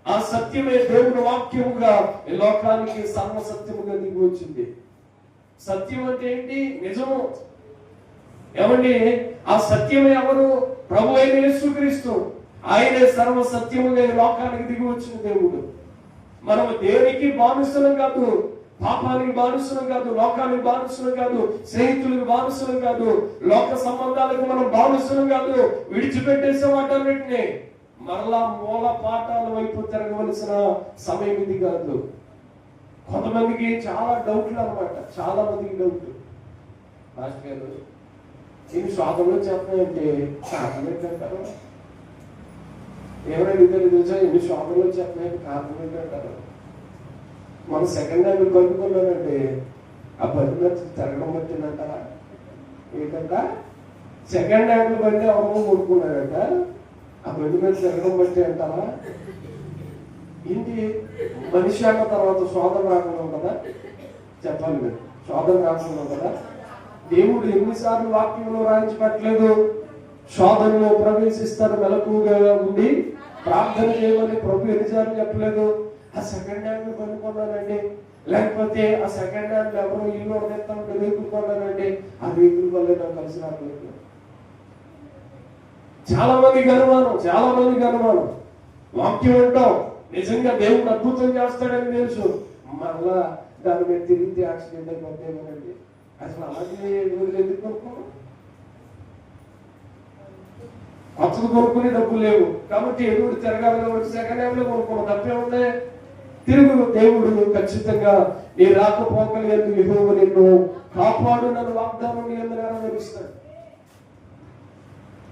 ఆ సత్యమే దేవుని వాక్యముగా ఈ లోకానికి సర్వసత్యముగా దిగి వచ్చింది. సత్యం అంటే ఏంటి? నిజము. ఏమండి, ఆ సత్యమే ఎవరు? ప్రభు అయిన యేసుక్రీస్తు. ఆయనే సర్వ సత్యముగా ఈ లోకానికి దిగి వచ్చిన దేవుడు. మనము దేనికి బానిసలం కాదు, పాపానికి బానిసలం కాదు, లోకానికి బానిసలం కాదు, స్నేహితులకు బానిసలం కాదు, లోక సంబంధాలకు మనం బానిసలం కాదు. విడిచిపెట్టేసే వాటన్నిటిని మరలా మూల పాఠాల వైపు తిరగవలసిన సమయం ఇది కాదు. కొంతమందికి చాలా డౌట్లు అన్నమాట. చాలా మందికి డౌట్. మాస్టర్ గారు నేను స్వాతంలో చెప్పానంటే కారణం ఏంటంటారు? ఎవరైనా ఇద్దరు తెలుసా? ఎన్ని షాపుల్లో చెప్పినాయి కారణం ఏంటంటారు? మన సెకండ్ హ్యాండ్ కొనుక్కున్నానంటే ఆ బండి మీద తిరగడం పట్టిందంటారా? ఏంటంట? సెకండ్ హ్యాండ్ బండి ఎవరో కొనుక్కున్నాడంట, ఆ బండి మీద తిరగడం బట్టి అంటారా? ఏంటి మనిషి అన్న తర్వాత శోధన రాకుండా ఉంటుందా? చెప్పాలి మీరు, శోధన రాకుండా ఉంటుందా? దేవుడు ఎన్నిసార్లు వాక్యంలో రాయించి పెట్టలేదు? శోధనలో ప్రవేశిస్తారు, మెలకువగా ఉండి ప్రార్థన చేయమని ప్రభు ఎన్నిసార్లు చెప్పలేదు? ఆ సెకండ్ హ్యాండ్ కొనుక్కున్నానండి, లేకపోతే ఆ సెకండ్ హ్యాండ్ ఎవరో ఇల్లు వండేస్తామంటే వెహికల్ కొన్నానండి, ఆ వెహికల్ వల్ల నాకు కలిసి రావట్లేదు. చాలా మందికి అనుమానం. వాక్యం వింటాం, నిజంగా దేవుడు అద్భుతం చేస్తాడని తెలుసు, మళ్ళా దాని మీద తిరిగితే యాక్సిడెంట్ అయిపోతేమోనండి. అసలు అలాగే రోజులు ఎందుకు కొనుక్కున్నాం? కొత్తది కొనుక్కునే డబ్బులు లేవు కాబట్టి ఎదురు తిరగాలి కాబట్టి సెకండ్ హ్యాండ్ లో కొనుక్కున్నాం, తప్పే ఉండే. తిరుగు దేవుడు ఖచ్చితంగా నీ రాకపోకలు ఎందుకు యెహోవా నిన్ను కాపాడు నన్ను వాగ్దానం ఎందుకు నెరవేరుస్తాడు.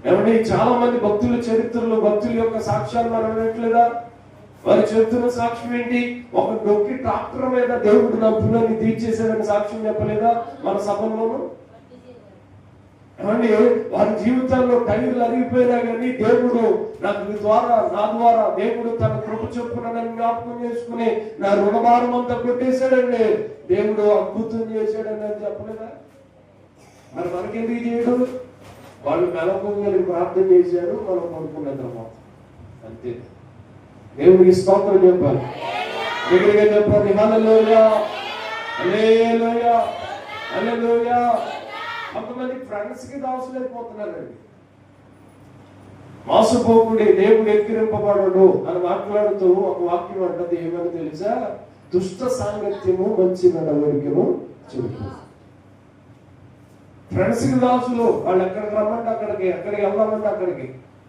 ఏమంటే చాలా మంది భక్తుల చరిత్రలో భక్తుల యొక్క సాక్ష్యాలు మనం వినట్లేదా? వారు చెప్తున్న సాక్ష్యం ఏంటి? ఒక డొక్కి ట్రాక్టర్ మీద దేవుడు నా పిల్లల్ని తీర్చేసాడని సాక్ష్యం చెప్పలేదా మన సభలోను? ఏమండి వారి జీవితాల్లో టైర్లు అరిగిపోయినా కానీ దేవుడు నా ద్వారా దేవుడు తన కృప చొప్పున నన్ను జ్ఞాపకం చేసుకుని నా రుణభారం అంతా కొట్టేశాడండి, దేవుడు అద్భుతం చేశాడని అని చెప్పలేదా? మరి మనకెందుకు చేయడు? వాళ్ళు మెలకువగా ప్రార్థన చేశారు, మనం కొనుక్కున్న తర్వాత అంతే. దేవుడికి స్తోత్రం చెప్పాలి, దగ్గరగా చెప్పాలి. హల్లెలూయా, హల్లెలూయా, హల్లెలూయా. కొంతమంది ఫ్రెండ్స్ కి దాసులైపోతున్నారండి. మోసపోకుడి, దేవుడు ఎక్కిరింపబడడు అని మాట్లాడుతూ ఒక వాక్యం అంటది, ఏమని తెలుసా? దుష్ట సాంగత్యము మంచి నడవడికను చెబుతుంది. ఫ్రెండ్స్ కి దాసులు, వాళ్ళు ఎక్కడికి రమ్మంటే అక్కడికి, ఎక్కడికి వెళ్దామంటే అక్కడికి.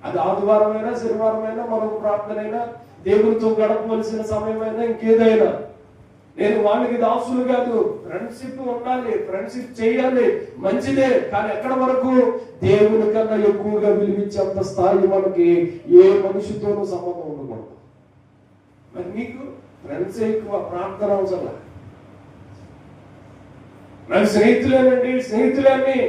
అది ఆదివారం అయినా శనివారం అయినా మరొక ప్రార్థన అయినా దేవుడితో గడపవలసిన సమయం అయినా ఇంకేదైనా, నేను వాళ్ళకి దాసులు కాదు. ఫ్రెండ్షిప్ ఉండాలి, ఫ్రెండ్షిప్ చేయాలి, మంచిదే. కానీ ఎక్కడ వరకు? దేవుని కన్నా ఎక్కువగా విలువించేంత స్థాయి మనకి ఏ మనిషితోనూ సంబంధం ఉండకూడదు. మరి నీకు ఫ్రెండ్స్ ఎక్కువ, ప్రార్థన అవసరం. నాకు స్నేహితులన్నీ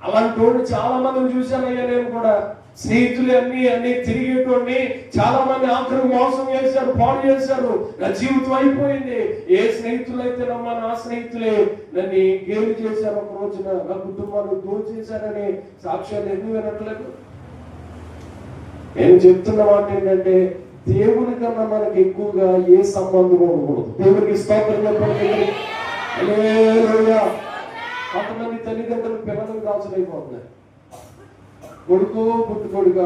అలాంటి వాడిని చాలా మందిని చూశానయ్యా. నేను కూడా స్నేహితులన్నీ తిరిగేటోడిని చాలా మంది ఆఖరికి మోసం చేశారు, పాడు చేశారు. నా జీవితం అయిపోయింది. ఏ స్నేహితులు అయితే నమ్మా, నా స్నేహితులే నన్ను గేలు చేశారు, ఒక రోజున నా కుటుంబాన్ని దూరం చేశారని సాక్ష్యాలు ఎందుకు వినట్లేదు? నేను చెప్తున్న మాట ఏంటంటే, దేవుని కన్నా మనకి ఎక్కువగా ఏ సంబంధం ఉండకూడదు. దేవునికి స్తోత్రం చెప్పండి. హల్లెలూయా. కొంతమంది తల్లిదండ్రులు పిల్లలకు దాసులైపోతున్నారు. కొడుకు పుట్టుకొడుకు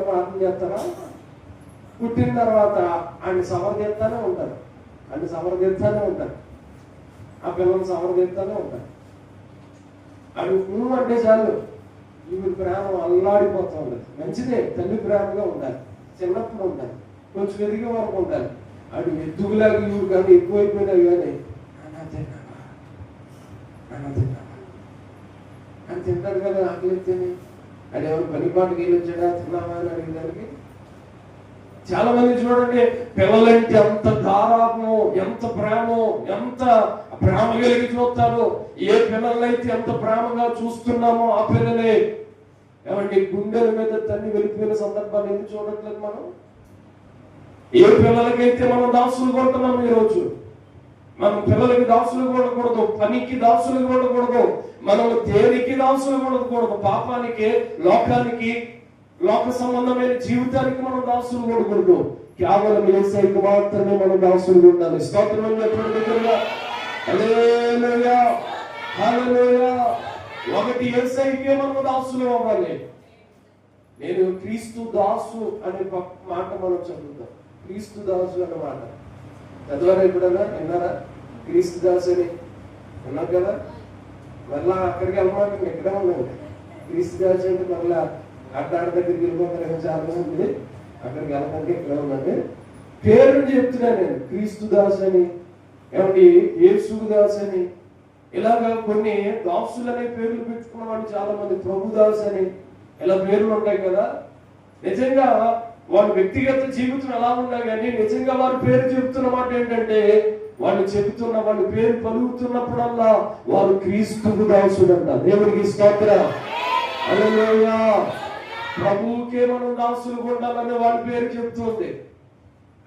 ప్రార్థన చేస్తారా? పుట్టిన తర్వాత ఆయన సమర్థిస్తానే ఉంటారు, ఆ పిల్లలు సమర్థిస్తానే ఉంటారు. అది నువ్వు అంటే చాలు ఇవి ప్రేమ అల్లాడిపోతూ ఉండదు. మంచిదే, తల్లి ప్రేమగా ఉండాలి, చిన్నప్పుడు ఉండాలి, కొంచెం ఎదిగే వరకు ఉండాలి. అది ఎద్దుగులాగా ఇవి కానీ ఎక్కువైపోయినా కానీ అని తింటాడు కదా. ఆకలిస్తేనే అది ఎవరు పనిపాటుకి వెళ్ళి వచ్చాడా, తిన్నావా అని అడిగేదానికి. చాలా మంది చూడండి, పిల్లలంటే ఎంత గారాబమో, ఎంత ప్రేమో, ఎంత ప్రేమ కలిగి చూస్తారు. ఏ పిల్లలైతే ఎంత ప్రేమగా చూస్తున్నామో ఆ పిల్లలే ఏమంటే గుండెల మీద తన్ని వెళ్ళిపోయిన సందర్భాలు ఎందుకు చూడట్లేదు మనం? ఏ పిల్లలకైతే మనం దాసులు కొడుతున్నాం ఈరోజు, మనం పిల్లలకి దాసులు కొడకూడదు, పనికి దాసులు కొడకూడదు, మనం దేనికి దాసులు కొడకూడదు. పాపానికి, లోకానికి, లోక సంబంధమైన జీవితానికి మనం దాసులు కొడకూడదు. కేవలం యేసయ్యకు మాత్రమే మనం దాసులు ఉండాలి. స్తోత్రం చెప్పండి. హల్లెలూయా, హల్లెలూయా. ఒకటి యేసయ్యకే మనం దాసులు అవ్వాలి. నేను క్రీస్తు దాసు అనే మాట మనం చదువుతాం. క్రీస్తు దాసు అనే మాట చదివారా? ఎప్పుడన్నా విన్నారా? క్రీస్తు దాసు అని విన్నారు కదా. మళ్ళా అక్కడికి వెళ్ళమాట ఎక్కడే ఉన్నాను. క్రీస్తు దాసు అంటే మళ్ళా అడ్డాడ దగ్గరికి వెళ్ళిపోతారు చాలా మంది. అక్కడికి వెళ్ళడానికి ఎక్కడ ఉందంటే పేరుని చెప్తున్నాను నేను, క్రీస్తు దాసు అని, ఏమండి యేసు దాసు అని, ఇలాగా కొన్ని దాసులు అనే పేర్లు పెట్టుకున్న వాళ్ళు చాలా మంది, ప్రభు దాసు అని ఇలా పేర్లు ఉంటాయి కదా. నిజంగా వాళ్ళ వ్యక్తిగత జీవితం ఎలా ఉన్నా కానీ నిజంగా వారి పేరు చెబుతున్న మాట ఏంటంటే, వాళ్ళు పేరు పలుకుతున్నప్పుడల్లా వారు క్రీస్తుకు దాసుడంట. దేవుడికి స్తోత్రం. హల్లెలూయా. ప్రభువుకే మనం దాసులు ఉండాలని వాళ్ళ పేరు చెప్తుంది.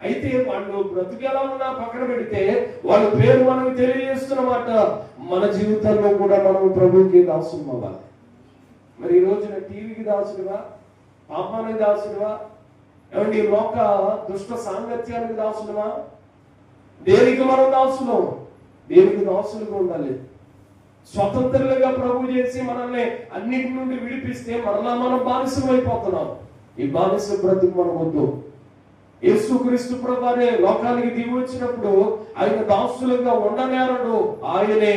అయితే వాళ్ళు బ్రతుకెలా ఉన్నా పక్కన పెడితే వాళ్ళ పేరు మనకు తెలియజేస్తున్నమాట. మన జీవితంలో కూడా మనం ప్రభువుకి దాసులు అవ్వాలి. మరి ఈ రోజున టీవీకి దాసుడువా, పాపానికి దాసుడువా, ఏమంటే ఈ లోక దుష్ట సాంగత్యానికి దాసుడువా? దేనికి మనం దాసులం? దేనికి దాసులుగా ఉండాలి? స్వతంత్రులుగా ప్రభు చేసి మనల్ని అన్నిటి నుండి విడిపిస్తే మరలా మనం బానిసం అయిపోతున్నాం. ఈ బానిస బ్రతుకు మనం వద్దు. యేసుక్రీస్తు ప్రభువే లోకానికి దిగి వచ్చినప్పుడు ఆయన దాసులుగా ఉండనేరడు. ఆయనే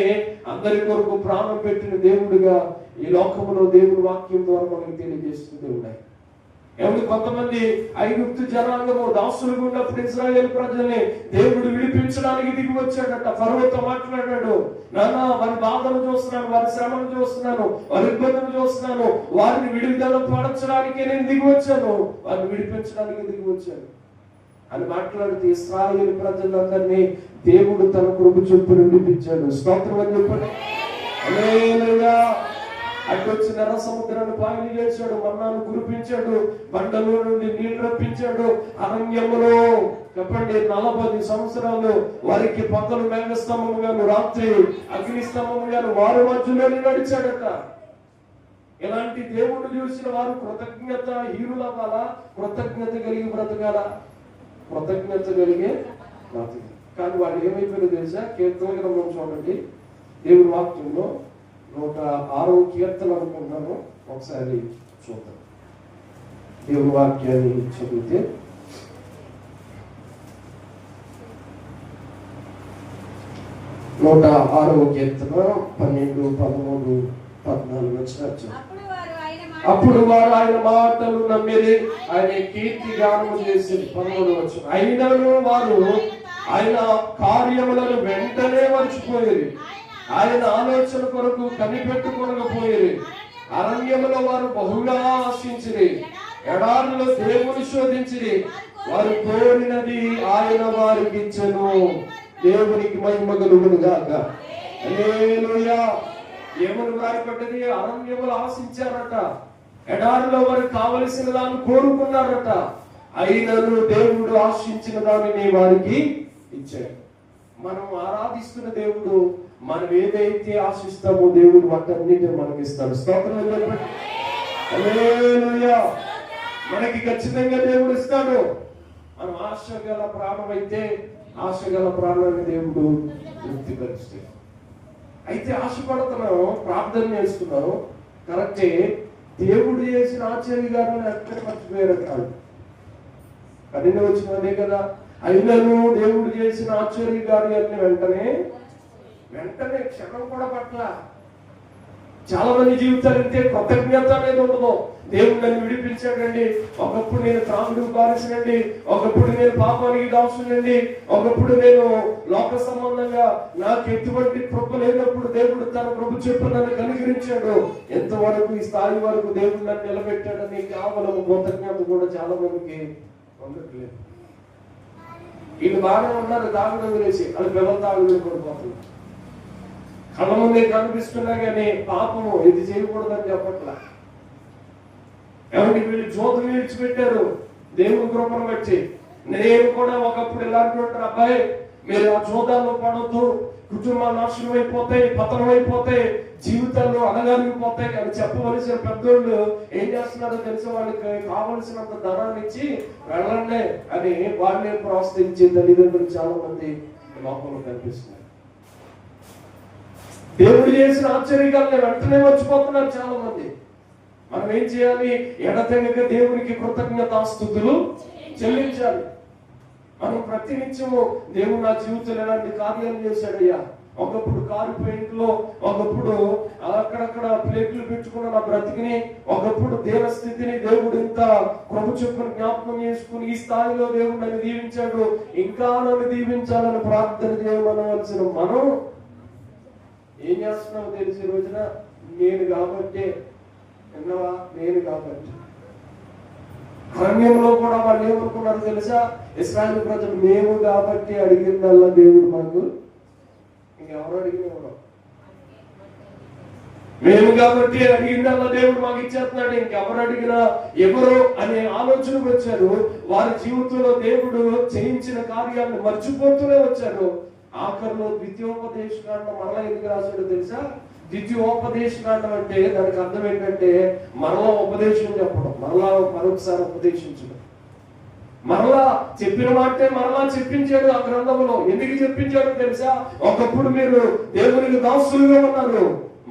అందరి కొరకు ప్రాణం పెట్టిన దేవుడిగా ఈ లోకములో దేవుడి వాక్యం ద్వారా మనకు తెలియజేస్తూ ఉన్నాయి. ఏమంటే కొంతమంది ఐగుప్తు జనాంగము దాసులుగా ఉన్నప్పుడు ఇశ్రాయేలు ప్రజల్ని దేవుడు విడిపించడానికి దిగి వచ్చాడట. ఫరోతో మాట్లాడాడు, నానా వారి బాధను చూస్తున్నాను, వారి శ్రమను చూస్తున్నాను, వారి ఇబ్బందులు చూస్తున్నాను, వారిని విడుదల పరచడానికి నేను దిగి వచ్చాను, వారిని విడిపించడానికి దిగి వచ్చాను అని మాట్లాడితే ఇశ్రాయేలు ప్రజలందరినీ దేవుడు తన కృప చొప్పున విడిపించాడు. స్తోత్రం అని చెప్పండి. హల్లెలూయా. అడ్డొచ్చిన ఎర్ర సముద్రాన్ని పాయలు చేశాడు, మన్నాను కురిపించాడు, బండలో నుండి నీళ్లు రప్పించాడు. అరణ్యములో చెప్పండి 40 సంవత్సరాలు వారికి పగలు మేఘస్తంభముగాను రాత్రి అగ్నిస్తంభముగాను వారి మధ్యలోనే నడిచాడట. ఇలాంటి దేవుడు చూసిన వారు కృతజ్ఞత హీనులవ్వాలా? కృతజ్ఞత కలిగి బ్రతకాలా? కృతజ్ఞత కలిగే బ్రతకాలి. కానీ వాడు ఏమైపోయిందో తెలుసా? కీర్తన గ్రంథం చూడండి, దేవుడి వాక్యంలో 106వ కీర్తన అనుకుంటున్నాను, ఒకసారి చూద్దాం. దేవుడి వాక్యాన్ని చదివితే 106వ కీర్తన 12, 13, 14 వచ్చిన. అప్పుడు వారు ఆయన మాటలు నమ్మిరి, ఆయన కీర్తి గానము చేసి 13 వచ్చిన. అయినను వారు ఆయన కార్యములను వెంటనే మర్చిపోయేది, ఆయన ఆలోచన కొరకు కనిపెట్టుకొనకపోయేది. అరణ్యములో వారు బహుగా ఆశించిరి, ఎడారిలో దేవుని శోధించిరి. వారు కోరినది ఆయన వారికి ఇచ్చెను. దేవునికి మహిమ కలుగును గాక. హల్లెలూయా. ఏమని వ్రాయబడ్డది? అరణ్యములు ఆశించారట, ఎడారిలో వారికి కావలసిన దాన్ని కోరుకున్నారట, అయినను దేవుడు ఆశించిన దానిని వారికి ఇచ్చాడు. మనం ఆరాధిస్తున్న దేవుడు మనం ఏదైతే ఆశిస్తామో దేవుడు వాటన్నిటిని మనకి ఇస్తాడు. స్తోత్రం చెప్పండి. హల్లెలూయా. మనకి ఖచ్చితంగా దేవుడు ఇస్తాడు. మనం ఆశ గల ప్రాణం అయితే ఆశ గల ప్రాణాన్ని దేవుడు తృప్తిపరుస్తాడు. అయితే ఆశపడుతున్నాం, ప్రార్థన చేస్తున్నాం, కరెక్టే. దేవుడు చేసిన ఆశ్చర్యగాలను ఎక్కడ మర్చిపోయారు కాదు. కఠిన వచ్చిన అదే కదా. అయినను దేవుడు చేసిన ఆశ్చర్యకార్యాన్ని వెంటనే క్షణం కూడా పట్ల. చాలా మంది జీవితాలు అయితే కృతజ్ఞత అనేది ఉండదు. దేవుడు నన్ను విడిపించాడండి, ఒకప్పుడు నేను త్రాగుడు బానిసనండి, ఒకప్పుడు నేను పాపానికి దాసునండి, ఒకప్పుడు నేను లోక సంబంధంగా నాకు ఎటువంటి కృప లేనప్పుడు దేవుడు తన కృప చెప్పు నన్ను కనికరించాడు, ఎంతవరకు ఈ స్థాయి వరకు దేవుడు నన్ను నిలబెట్టాడని కేవలం కృతజ్ఞత కూడా చాలా మందికి ఉండట్లేదు. వీళ్ళు బాగానే ఉన్నారు, తాగుడు వేసి అది పిల్లలు తాగుడు పడిపోతున్నారు. కళ్ళ ముందే కనిపిస్తున్నా కానీ పాపము ఇది చేయకూడదని చెప్పట్లా. ఏమంటే వీళ్ళు జ్యోతులు విడిచిపెట్టారు దేవుని కృపను బట్టి. నేను కూడా ఒకప్పుడు ఇలాంటి ఉంటాను, అబ్బాయి మీరు ఆ జోదాల్లో పడొద్దు, కుటుంబాలు నాశనం అయిపోతాయి, పతనం అయిపోతాయి, జీవితాల్లో అనగారిపోతాయి అని చెప్పవలసిన పెద్దోళ్ళు ఏం చేస్తున్నారో తెలిసి వాళ్ళకి కావలసినంత ధనాన్ని ఇచ్చి వెళ్ళండి అని వాళ్ళని ప్రోత్సహించే తల్లిదండ్రులు చాలా మంది లోకంలో కనిపిస్తున్నారు. దేవుడు చేసిన ఆశ్చర్యకాలను వెంటనే మర్చిపోతున్నారు చాలా మంది. మనం ఏం చేయాలి? ఎడతెగక దేవునికి కృతజ్ఞతాస్తుతులు చెల్లించాలి. మనం ప్రతినిత్యము దేవుడు నా జీవితంలో ఎలాంటి కార్యాలు చేశాడయ్యా, ఒకప్పుడు కారు పెయింట్ లో, ఒకప్పుడు అక్కడక్కడ ప్లేట్లు పెట్టుకున్న నా బ్రతికిని, ఒకప్పుడు దేవ స్థితిని దేవుడు ఇంత కృప చొప్పున జ్ఞాపకం చేసుకుని ఈ స్థాయిలో దేవుడు నన్ను దీవించాడు, ఇంకా నన్ను దీవించాలని ప్రార్థన చేయమనవలసిన మనం ఏం చేస్తున్నావు తెలిసి రోజున నేను కాబట్టి విన్నవా, నేను కాబట్టి. అరణ్యంలో కూడా వాళ్ళు ఏమనుకున్నారు తెలుసా? ఇశ్రాయేలు ప్రజలు మేము కాబట్టి అడిగిందల్లా దేవుడు మాకు, ఇంకెవరు అడిగినవడం, మేము కాబట్టి అడిగిందల్లా దేవుడు మాకు ఇచ్చేస్తున్నాడు, ఇంకెవరు అడిగినా ఎవరు అనే ఆలోచనకు వచ్చారు. వారి జీవితంలో దేవుడు చేయించిన కార్యాలను మర్చిపోతూనే వచ్చారు. ఆఖరిలో ద్వితీయోపదేశకాండం మరలా ఎందుకు రాశాడు తెలుసా? ద్వితీయోపదేశకాండం అంటే దానికి అర్థం ఏంటంటే మరలా ఉపదేశం చెప్పడం, మరలా మరొకసారి ఉపదేశించడం. మరలా చెప్పిన మాటే మరలా చెప్పించాడు ఆ గ్రంథంలో. ఎందుకు చెప్పించాడో తెలుసా? ఒకప్పుడు మీరు దేవునికి దాసులుగా ఉన్నారు,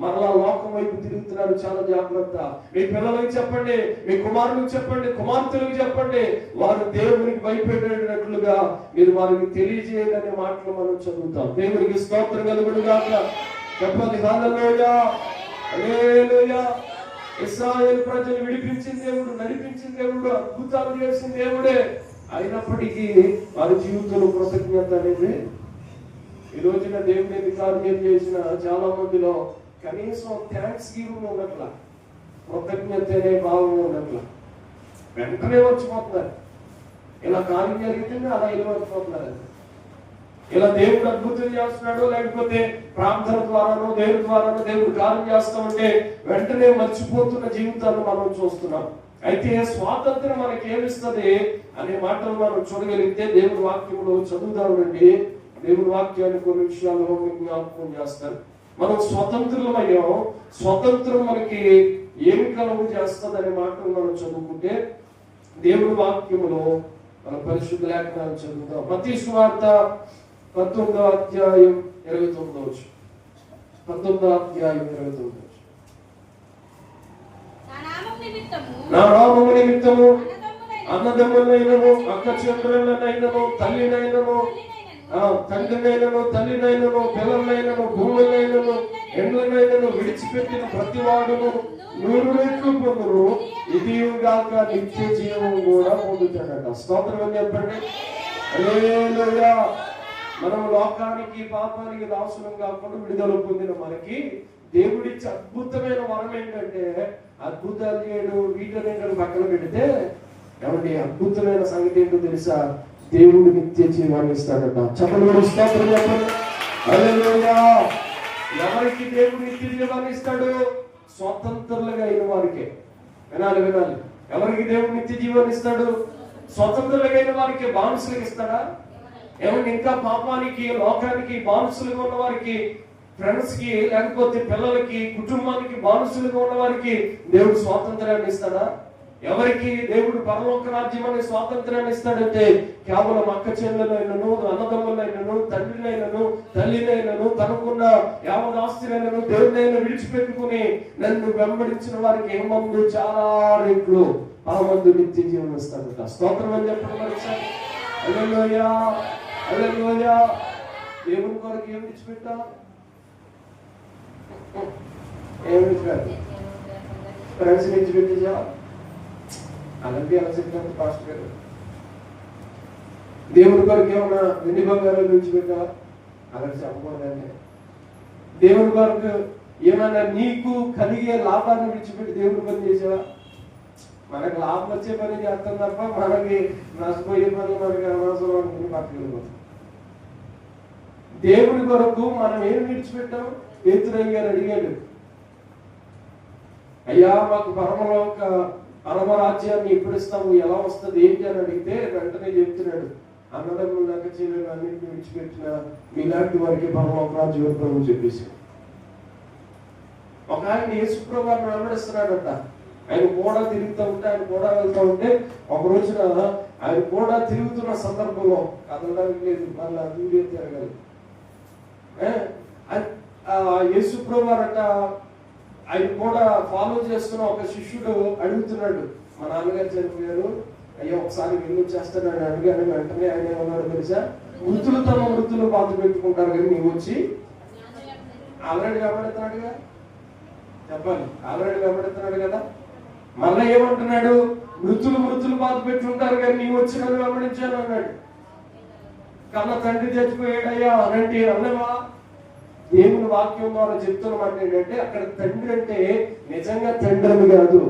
మరలా లోకం వైపు తిరుగుతున్నారు, చాలా జాగ్రత్త. మీ పిల్లలకు చెప్పండి, మీ కుమారులకు చెప్పండి, కుమార్తెలకు చెప్పండి, వారు దేవునికి భయపెట్టేటట్లుగా మీరు వారికి తెలియజేయండి అనే మాటలు మనం చదువుతాం. దేవునికి స్తోత్రం కలుగును గాక. చెప్పండి హల్లెలూయా, హల్లెలూయా. ఇశ్రాయేలు ప్రజలు విడిపించిన దేవుడు, నడిపించిన దేవుడు, అద్భుతాలు చేసిన దేవుడే. అయినప్పటికీ వారి జీవితంలో కృతజ్ఞత అనేది ఈ రోజున దేవుని కార్యం చేసిన చాలా మందిలో కనీసం థ్యాంక్స్ గివింగ్ ఉన్నట్ల, కృతజ్ఞత అనే భావం ఉన్నట్ల. వెంటనే వచ్చిపోతున్నారు. ఇలా కార్యం జరిగితే అలా ఇలా వచ్చిపోతున్నారు. ఇలా దేవుడు అద్భుతం చేస్తున్నాడు, లేకపోతే ప్రార్థన ద్వారానో దేవుడి ద్వారానో దేవుడు కార్యం చేస్తా ఉంటే వెంటనే మర్చిపోతున్న జీవితాన్ని మనం చూస్తున్నాం. అయితే స్వాతంత్రం మనకి ఏమిస్తుంది అనే మాటలు మనం చూడగలిగితే దేవుడి వాక్యంలో చదువుదామండి. దేవుడి వాక్యాన్ని కొన్ని విషయాల్లో జ్ఞాపకం చేస్తారు. మనం స్వతంత్రులమయ్యాం, స్వతంత్రం మనకి ఏమి కలుగు చేస్తుంది అనే మాటలు మనం చదువుకుంటే దేవుడి వాక్యములో మన పరిశుద్ధ లేఖనాలు చదువుతాం. మత్తయి సువార్త 19వ అధ్యాయం 29వ వచనం. 19వ అధ్యాయం 29వ వచనం. నా నామము నిమిత్తము అన్నదమ్ములైనను, అక్క చెల్లెళ్ళనైనను, తల్లినైనను, తండ్రినైనను, తల్లినైనను, పిల్లలైనను, భూములైనను, ఎండ్లనైనను విడిచిపెట్టిన ప్రతి వాడును 100 రెట్లు పొందును, ఇదిగాక నిత్య జీవం కూడా పొందుతాడట. స్తోత్రం అని చెప్పండి. హల్లెలూయా. మనం లోకానికి పాపానికి దాసులం కాకుండా విడుదల పొందిన మనకి దేవుడిచ్చే అద్భుతమైన వరం ఏంటంటే, అద్భుతాలు చేయడు వీటన్నింటిని పక్కన పెడితే ఏమంటే అద్భుతమైన సంగతి ఏంటో తెలుసా? దేవుడు నిత్య జీవాన్ని ఇస్తాడట. చెప్పండి, స్తోత్రం చెప్పండి. హల్లెలూయా. ఎవరికి దేవుడు నిత్య జీవాన్ని ఇస్తాడు? స్వతంత్రులుగా అయిన వారికే. వినాలి వినాలి. ఎవరికి దేవుడు నిత్య జీవాన్ని ఇస్తాడు? స్వతంత్రులుగా అయిన వారికి. బానిసలకు ఇస్తాడా? ఏమంటే ఇంకా పాపానికి లోకానికి బానిసలుగా ఉన్న వారికి, ఫ్రెండ్స్ కి, లేకపోతే పిల్లలకి, కుటుంబానికి బానిసలుగా ఉన్న వారికి దేవుడు స్వాతంత్రాన్ని ఇస్తాడా? ఎవరికి దేవుడు పరలోక రాజ్యం అనే స్వాతంత్రాన్ని ఇస్తాడంటే కేవలం అక్క చెల్లెలైనను, అన్నదమ్ములైనను, తండ్రినైనను, తల్లినైనను, తనకున్న యావదాస్తినైనను దేవునైనా విడిచిపెట్టుకుని నన్ను వెంబడించిన వారికి ఏమందు చాలా రెట్లు పరమందు నిత్య జీవనం ఇస్తాడట. స్తోత్రం అని చెప్పండి మరోసారి. హల్లెలూయా, హల్లెలూయా. దేవుని కొరకు ఏం విడిచిపెట్టా? ఏం విడిచిపెట్టాలి? ఫ్రెండ్స్ విడిచిపెట్టేసా? అలాంటి అలా చెప్పినట్టు పాస్టర్ గారు. దేవుని కొరకు ఏమన్నా వెండి బంగారాలు విడిచిపెట్టా? అలాంటి చెప్పకూడదండి. దేవుని కొరకు ఏమన్నా నీకు కలిగే లాభాన్ని విడిచిపెట్టి దేవుని పని చేసావా? మనకు లాభం వచ్చే పని చేస్తాం తప్ప మనకి నష్టపోయే పని మనకి అనవసరం అనుకుని పక్కన. దేవుని కొరకు మనం ఏం విడిచిపెట్టాం? పేతురయ్య గారు అడిగాడు, అయ్యా మాకు పరమరాజ్యాన్ని ఎప్పుడు ఇస్తాము, ఎలా వస్తుంది, ఏంటి అని అడిగితే వెంటనే చెప్తున్నాడు, అన్నదమ్ములు నక్క చెల్లెలు అన్నింటిని విడిచిపెట్టిన మీలాంటి వారికి పరలోక రాజ్యం ప్రభు చెప్పేసి. ఒక ఆయన యేసుప్రభు వారిని వెంబడిస్తున్నాడట. ఆయన కూడా తిరుగుతూ ఉంటే, ఆయన కూడా వెళ్తూ ఉంటే ఒక రోజున ఆయన కూడా తిరుగుతున్న సందర్భంలో కదలడానికి లేదు, మళ్ళీ దూరే తిరగాలి. యేసుప్రభు వారట ఆయన కూడా ఫాలో చేస్తున్న ఒక శిష్యుడు అడుగుతున్నాడు, మా నాన్నగారు చనిపోయారు, అయ్యో ఒకసారి వెళ్ళి వచ్చేస్తాడు అడిగాను. వెంటనే ఆయన ఏమన్నాడు తెలుసా? మృతులు తమ మృతులు బాధ పెట్టుకుంటారు కానీ నీవు వచ్చి ఆల్రెడీ వెంబడుతున్నాడుగా. చెప్పాలి, ఆల్రెడీ వెంబడుతున్నాడు కదా. మళ్ళీ ఏమంటున్నాడు? మృతులు బాధ పెట్టుకుంటారు కానీ నీవు వచ్చి నన్ను వెంబడించాను అన్నాడు. కన్న తండ్రి చచ్చిపోయాడయ్యా అనంటే అన్నవా? దేవుని వాక్యం ద్వారా చెప్తున్నమాట ఏంటంటే అక్కడ తండ్రి అంటే నిజంగా తండ్రి అని కాదు,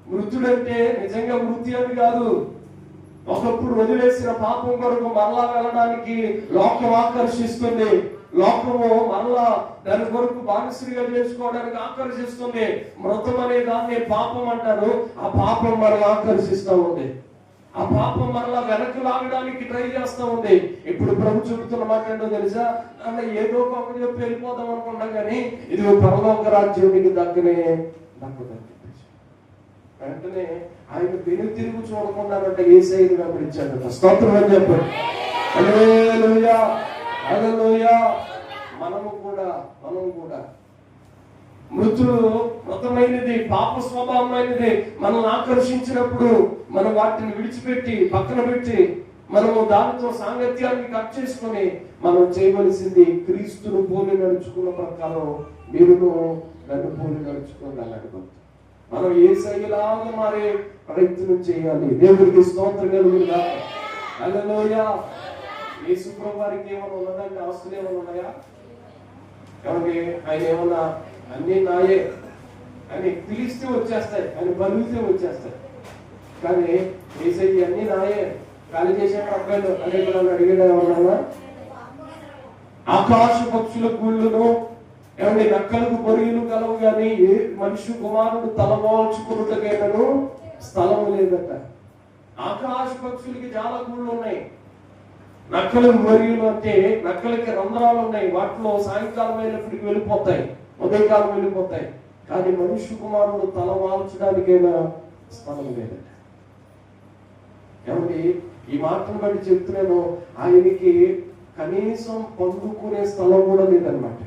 మృతుడంటే నిజంగా మృతి అని కాదు. ఒకప్పుడు వదిలేసిన పాపం కొరకు మరలా వెళ్ళడానికి లోకం ఆకర్షిస్తుంది. లోకము మరలా దాని కొరకు బానిసరిగా చేసుకోవడానికి ఆకర్షిస్తుంది. మృతం అనే దాన్ని పాపం అంటారు. ఆ పాపం మరలా ఆకర్షిస్తూ ఉంది. ఆ పాపం మరలా వెనక్కి లాగడానికి ట్రై చేస్తూ ఉంది. ఇప్పుడు ప్రభు చెబుతున్న మాట ఏంటో తెలుసా? అంటే ఏదో ఒక చెప్పి వెళ్ళిపోదాం అనుకున్నాం, కానీ ఇది పరలోక రాజ్యం నీకు దక్కనే దక్కదని చెప్పేసి వెంటనే ఆయన వెనుక తిరుగు చూడకుండానంటే యేసయ్యను వెంబడించాడంట. స్తోత్రం అని చెప్పండి. హల్లెలూయా, హల్లెలూయా. మనము కూడా మృతమైనది, పాప స్వభావమైనది మనల్ని ఆకర్షించినప్పుడు మనం వాటిని విడిచిపెట్టి పక్కన పెట్టి మనము దానితో సాంగత్యాన్ని కట్ చేసుకొని మనం చేయవలసింది క్రీస్తును పోలి నడుచుకున్న ప్రకారం మీరును నన్ను పోలి నడుచుకోగలరు. మనం యేసయ్యలాగా మారే ప్రయత్నం చేయాలి. దేవుడికి స్తోత్రం కలుగుతుందా? హల్లెలూయా. యేసు ప్రభువు వారికి ఏమైనా ఉన్నదంటే ఆస్తులు ఏమైనా ఉన్నాయా? కాబట్టి ఆయన ఏమన్నా అన్ని నాయే అని పిలిస్తే వచ్చేస్తాయి, ఆయన బలిస్తే వచ్చేస్తాయి. కానీ యేసయ్య అన్ని నాయే ఖాళీ చేసాడు అబ్బాయిలు అని ఎప్పుడన్నా అడిగాడు ఎవరన్నా? ఆకాశ పక్షుల గుళ్ళును ఏమంటే నక్కలకు పొరుగులు కలవు, కానీ ఏ మనిషి కుమారుడు తలవాల్చుకున్నట్టుకైనాను స్థలం లేదట. ఆకాశ పక్షులకి చాలా గుళ్ళు ఉన్నాయి. నక్కలకు పొరుగులు అంటే నక్కలకి రంధ్రాలు ఉన్నాయి, వాటిలో సాయంకాలం అయినప్పటికి వెళ్ళిపోతాయి, ఉదయకాలం వెళ్ళిపోతాయి. కానీ మనిషి కుమారుడు తల వాల్చడానికైనా స్థలం లేదట. ఏమండి ఈ మాటను బట్టి చెప్తున్నాను, ఆయనకి కనీసం పండుకునే స్థలం కూడా లేదన్నమాట.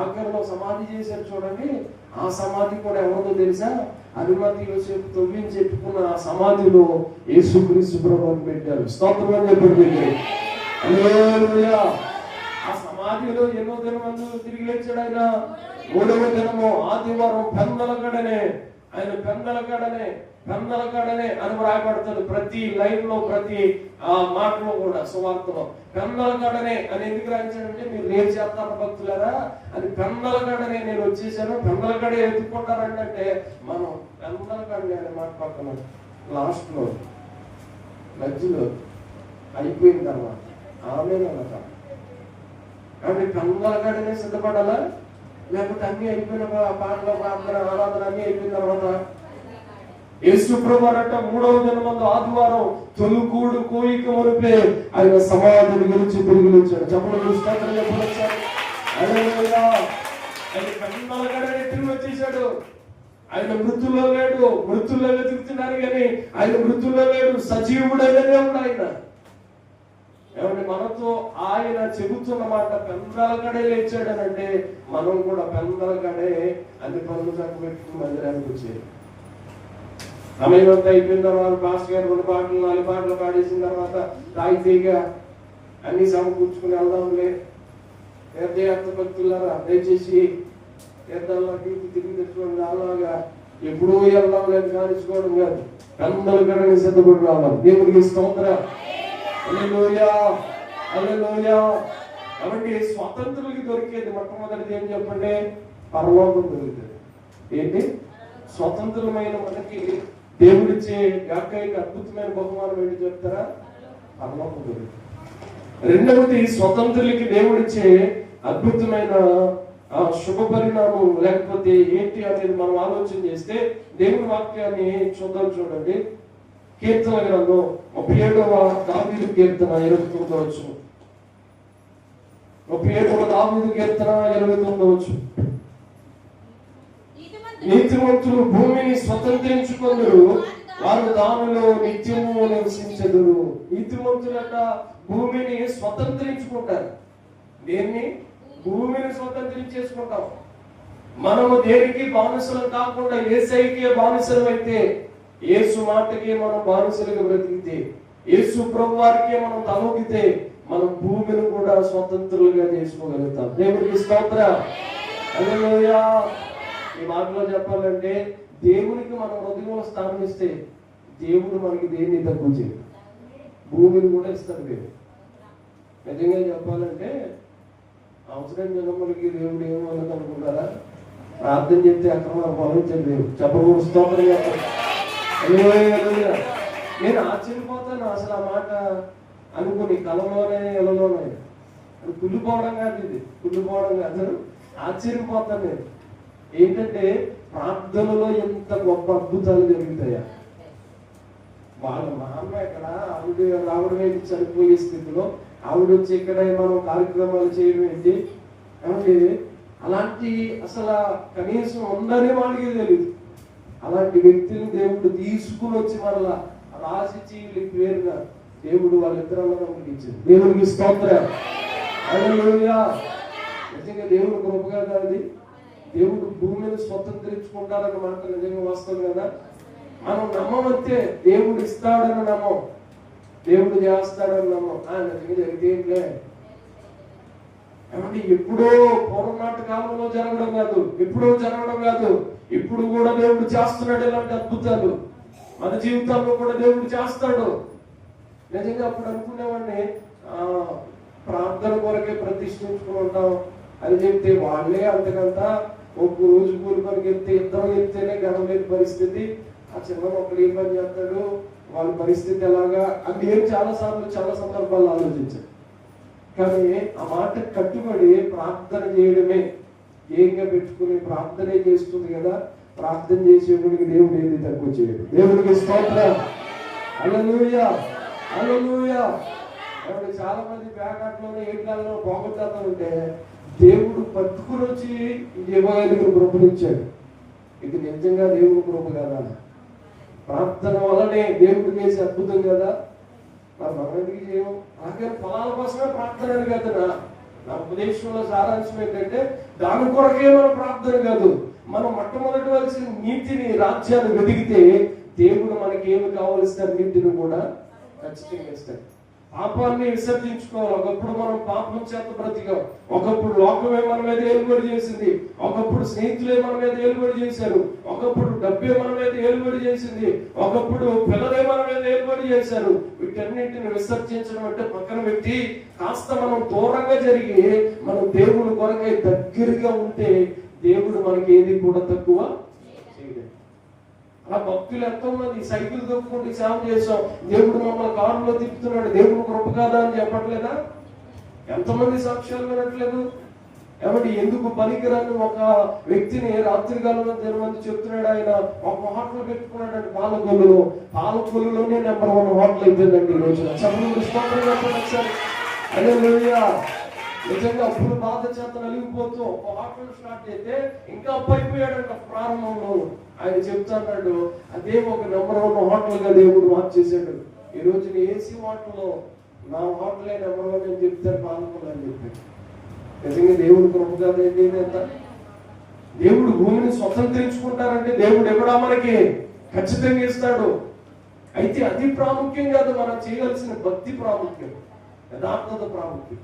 ఆఖరిలో సమాధి చేశారు చూడండి, ఆ సమాధి కూడా ఎవరిదో తెలుసా? అరిమతయి యోసేపు తవ్వించి చెప్పుకున్న ఆ సమాధిలో యేసుక్రీస్తు ప్రభువుని పెట్టారు. స్తోత్రం అని చెప్పండి. హల్లెలూయా. ఆ సమాధిలో ఎన్నో దినమందు తిరిగి లేచాడు ఆయన. 3వ దినము ఆదివారం పెందలగడనే అని వ్రాయబడతాడు ప్రతి లైన్ లో, ప్రతి మాటలో కూడా సువార్తలో. పెందలగడనే అని ఎందుకు రాయించాడంటే, మీరు రేపు చేస్తారు భక్తులారా అని పెందలగడనే నేను వచ్చేసాను. పెందలగడ ఎత్తుకుంటారంటే మనం పెందలగడనే అనే మాట పక్కన లాస్ట్ లో మధ్యలో అయిపోయిన తర్వాత ఆమె కాబట్టి పెందలగడనే సిద్ధపడాలా? లేకపోతే అన్ని అయిపోయిన పాటల ప్రార్థన ఆరాధన అన్ని అయిపోయిన తర్వాత యేసు ప్రభువారట 3వ దినమందు ఆదివారం తొలుకూడు కోయిక మునిపే ఆయన సమాధిని గురించి తిరిగి లేచాడు. చెప్పలు స్తోత్రం చెప్పవచ్చు. హల్లెలూయా. ఆయన కన్నలగడనే తిరిగి వచ్చేసాడు. ఆయన మృతుల్లో లేడు, మృతుల్లో వెతుకుతున్నారు కానీ ఆయన మృతుల్లో లేడు, సజీవుడైన దేవుడు ఆయన. ఏమంటే మనతో ఆయన చెబుతున్న మాట పెందలగడే లేచాడనంటే మనం కూడా పెందలగడే అన్ని పనులు చక్కబెట్టుకుని మందిరానికి వచ్చేది. సమయం అంతా అయిపోయిన తర్వాత పాస్టర్ గారు 2 పాటలు 4 పాటలు పాడేసిన తర్వాత తాయితీగా అన్ని సమకూర్చుకుని వెళ్దాంలే. తీర్థయాత్ర భక్తులారా దయచేసి తీర్థాలకి తిరిగి తెచ్చుకోండి. అలాగా ఎప్పుడూ వెళ్దాం లేదు కానిచ్చుకోవడం కాదు, పెందలగడని సిద్ధపడి రావాలి. దేవుడికి స్తోత్రం. హల్లెలూయా, హల్లెలూయా. కాబట్టి స్వతంత్రులకి దొరికేది మొట్టమొదటిది ఏం చెప్పండి? పరలోకం దొరుకుతుంది. ఏంటి? స్వతంత్రమైన మనకి దేవుడిచ్చే ఏకైక అద్భుతమైన బహుమానం ఏంటి చెప్తారా? పరలోకం దొరుకుతుంది. రెండవది స్వతంత్రులకి దేవుడిచ్చే అద్భుతమైన శుభ పరిణామం లేకపోతే ఏంటి అనేది మనం ఆలోచన చేస్తే దేవుని వాక్యాన్ని చూడండి. కీర్తన గ్రంథం 37వ దావీదు కీర్తన 29వ వచనం. 37వ దావీదు కీర్తన 29వ వచనం. నీతిమంతులు భూమిని స్వతంత్రించుకొందురు, వారు దానిలో నిత్యము నివసించెదరు. నీతిమంతులట భూమిని స్వతంత్రించుకుంటారు. దేన్ని? భూమిని స్వతంత్రించేసుకుంటాం. మనము దేనికి బానిసలం కాకుండా యేసయ్యకే బానిసలం అయితే, యేసు మాటకే మనం బానిసలుగా బ్రతికితే, యేసు ప్రభువారికే మనం తలొగితే మనం భూమిని కూడా స్వతంత్రులుగా చేసుకోగలుగుతాం. దేవుడికి స్తోత్రం. హల్లెలూయా. ఈ మాటలో చెప్పాలంటే దేవునికి మనం హృదయంలో స్థానం ఇస్తే దేవుడు మనకి దేన్ని తక్కువ చేయడు, భూమిని కూడా ఇస్తాడు. దేవుడు నిజంగా చెప్పాలంటే అవసరం జనములకి దేవుడు ఏమన్నది అనుకుంటారా? ప్రార్థన చెప్తే అక్రమాలు భావించండి. దేవుడు చెప్పకూడదు. స్తోత్రం చెప్పండి. నేను ఆశ్చర్యపోతాను అసలు ఆ మాట అనుకుని కలలోనే ఎలలోనే అది కుళ్ళిపోవడం కాదు, ఇది కుళ్ళిపోవడం కాదు, ఆశ్చర్యపోతాను నేను. ఏంటంటే ప్రార్థనలో ఎంత గొప్ప అద్భుతాలు జరుగుతాయా. వాళ్ళ మా అమ్మ ఇక్కడ ఆవిడ రావడం ఏంటి, చనిపోయే స్థితిలో ఆవిడ వచ్చి ఇక్కడ మనం కార్యక్రమాలు చేయడం ఏంటి ఏమంటే, అలాంటి అసలు కనీసం ఉందని వాళ్ళకి తెలియదు. అలాంటి వ్యక్తిని దేవుడు తీసుకుని వచ్చి మరలా రాసిచ్చి పేరుగా దేవుడు వాళ్ళిద్దరూ ఇచ్చారు. దేవుడికి స్తోత్రం. హల్లెలూయా. నిజంగా దేవుడు కృపగా కాదు, దేవుడు భూమిని స్వతంత్రించుకుంటారన్న మాట నిజంగా వస్తుంది కదా. మనం నమ్మమంతే, దేవుడు ఇస్తాడని నమ్మం, దేవుడు చేస్తాడని నమ్మం. నిజంగా జరిగితే ఏమంటే ఎప్పుడో పూర్వనాటి కాలంలో జరగడం కాదు, ఎప్పుడో జరగడం కాదు, ఇప్పుడు కూడా దేవుడు చేస్తున్నాడు ఇలాంటి అద్భుతాలు. మన జీవితాల్లో కూడా దేవుడు చేస్తాడు. నిజంగా అప్పుడు అనుకునేవాడిని ప్రార్థన కొరకే ప్రతిష్ఠించుకుని ఉంటాం అని చెప్తే వాళ్ళే అంతకంతా ఒక రోజు కూలి పనికి వెళ్తే ఇద్దరు వెళ్తేనే గడవలేని పరిస్థితి. ఆ చిన్న ఒక్కడు ఏం పని చేస్తాడు, వాళ్ళ పరిస్థితి ఎలాగా అని నేను చాలా సందర్భాల్లో ఆలోచించాను. కానీ ఆ మాట కట్టుబడి ప్రార్థన చేయడమే ఏంగా పెట్టుకుని ప్రార్థనే చేస్తుంది కదా. ప్రార్థన చేసేవాడికి దేవుడు ఏది తక్కువ చేయడు. దేవుడికి స్తోత్రం. హల్లెలూయా, హల్లెలూయా. కాబట్టి చాలా మంది బ్యాకాట్లోనే ఏళ్ళలో పోగొట్టా ఉంటే దేవుడు పట్టుకుని వచ్చి ఇవ్వగలిగిన కృపనిచ్చాడు. ఇది నిజంగా దేవుడు కృప కదా. ప్రార్థన వల్లనే దేవుడు చేసే అద్భుతం కదా. మనం ఎందుకు చేయము? అలాగే ఫలాల కోసమే ప్రార్థన కదా. నా ఉపదేశంలో సారాంశం ఏంటంటే దాని కొరకే మనం ప్రార్థన కాదు, మనం మొట్టమొదటి వలసిన నీతిని రాజ్యాన్ని వెతికితే దేవుడు మనకి ఏమి కావలసిన నీతిని కూడా ఖచ్చితంగా ఇస్తాడు. పాపాన్ని విసర్జించుకోవాలి. ఒకప్పుడు మనం పాపం చేత బ్రతికాం, ఒకప్పుడు లోకమే మన మీద ఏలుబడి చేసింది, ఒకప్పుడు స్నేహితులే మన మీద ఏలుబడి చేశారు, ఒకప్పుడు డబ్బే మన మీద ఏలుబడి చేసింది, ఒకప్పుడు పిల్లలే మన మీద ఏలుబడి చేశారు. వీటన్నింటిని విసర్జించడం అంటే పక్కన పెట్టి కాస్త మనం దూరంగా జరిగి మనం దేవుడి కొరకై దగ్గరగా ఉంటే దేవుడు మనకి ఏది కూడా తక్కువ చేయలేదు. అలా భక్తులు ఎంతో మంది సైకిల్ దొక్కుకుంటూ సేవ చేసాం, దేవుడు మమ్మల్ని కారులో తిప్పుతున్నాడు, దేవుడు కృప కాదా అని చెప్పట్లేదా? ఎంతమంది సాక్ష్యాలు వినట్లేదు? ఏమంటే ఎందుకు పనికిరాని ఒక వ్యక్తిని రాత్రి కాలంలో 10 మంది చెప్తున్నాడు. ఆయన ఒక హోటల్ పెట్టుకున్నాడు పాలకొల్లులోనే నెంబర్ 1 హోటల్ అయిపోయిందండి ఈ రోజున. హల్లెలూయా. నిజంగా అప్పుడు బాధ చేత నలిగిపోతూ ఒక హోటల్ స్టార్ట్ అయితే ఇంకా అప్పు అయిపోయాడంట ప్రారంభంలో. ఆయన చెప్తున్నాడు అదే ఒక నెంబర్ 1 హోటల్ గా దేవుడు మార్చేసాడు. ఈ రోజున ఏసీ హోటల్లో నా హోటలే నెంబర్ 1 అని చెప్తారు పాలకొల్లు అని చెప్పాడు. నిజంగా దేవుడు కృప కాదు. ఎంత దేవుడు భూమిని స్వతంత్రించుకుంటారంటే దేవుడు ఎప్పుడా మనకి ఖచ్చితంగా ఇస్తాడు. అయితే అది ప్రాముఖ్యం కాదు, మనం చేయవలసిన భక్తి ప్రాముఖ్యం, యథార్థత ప్రాముఖ్యం.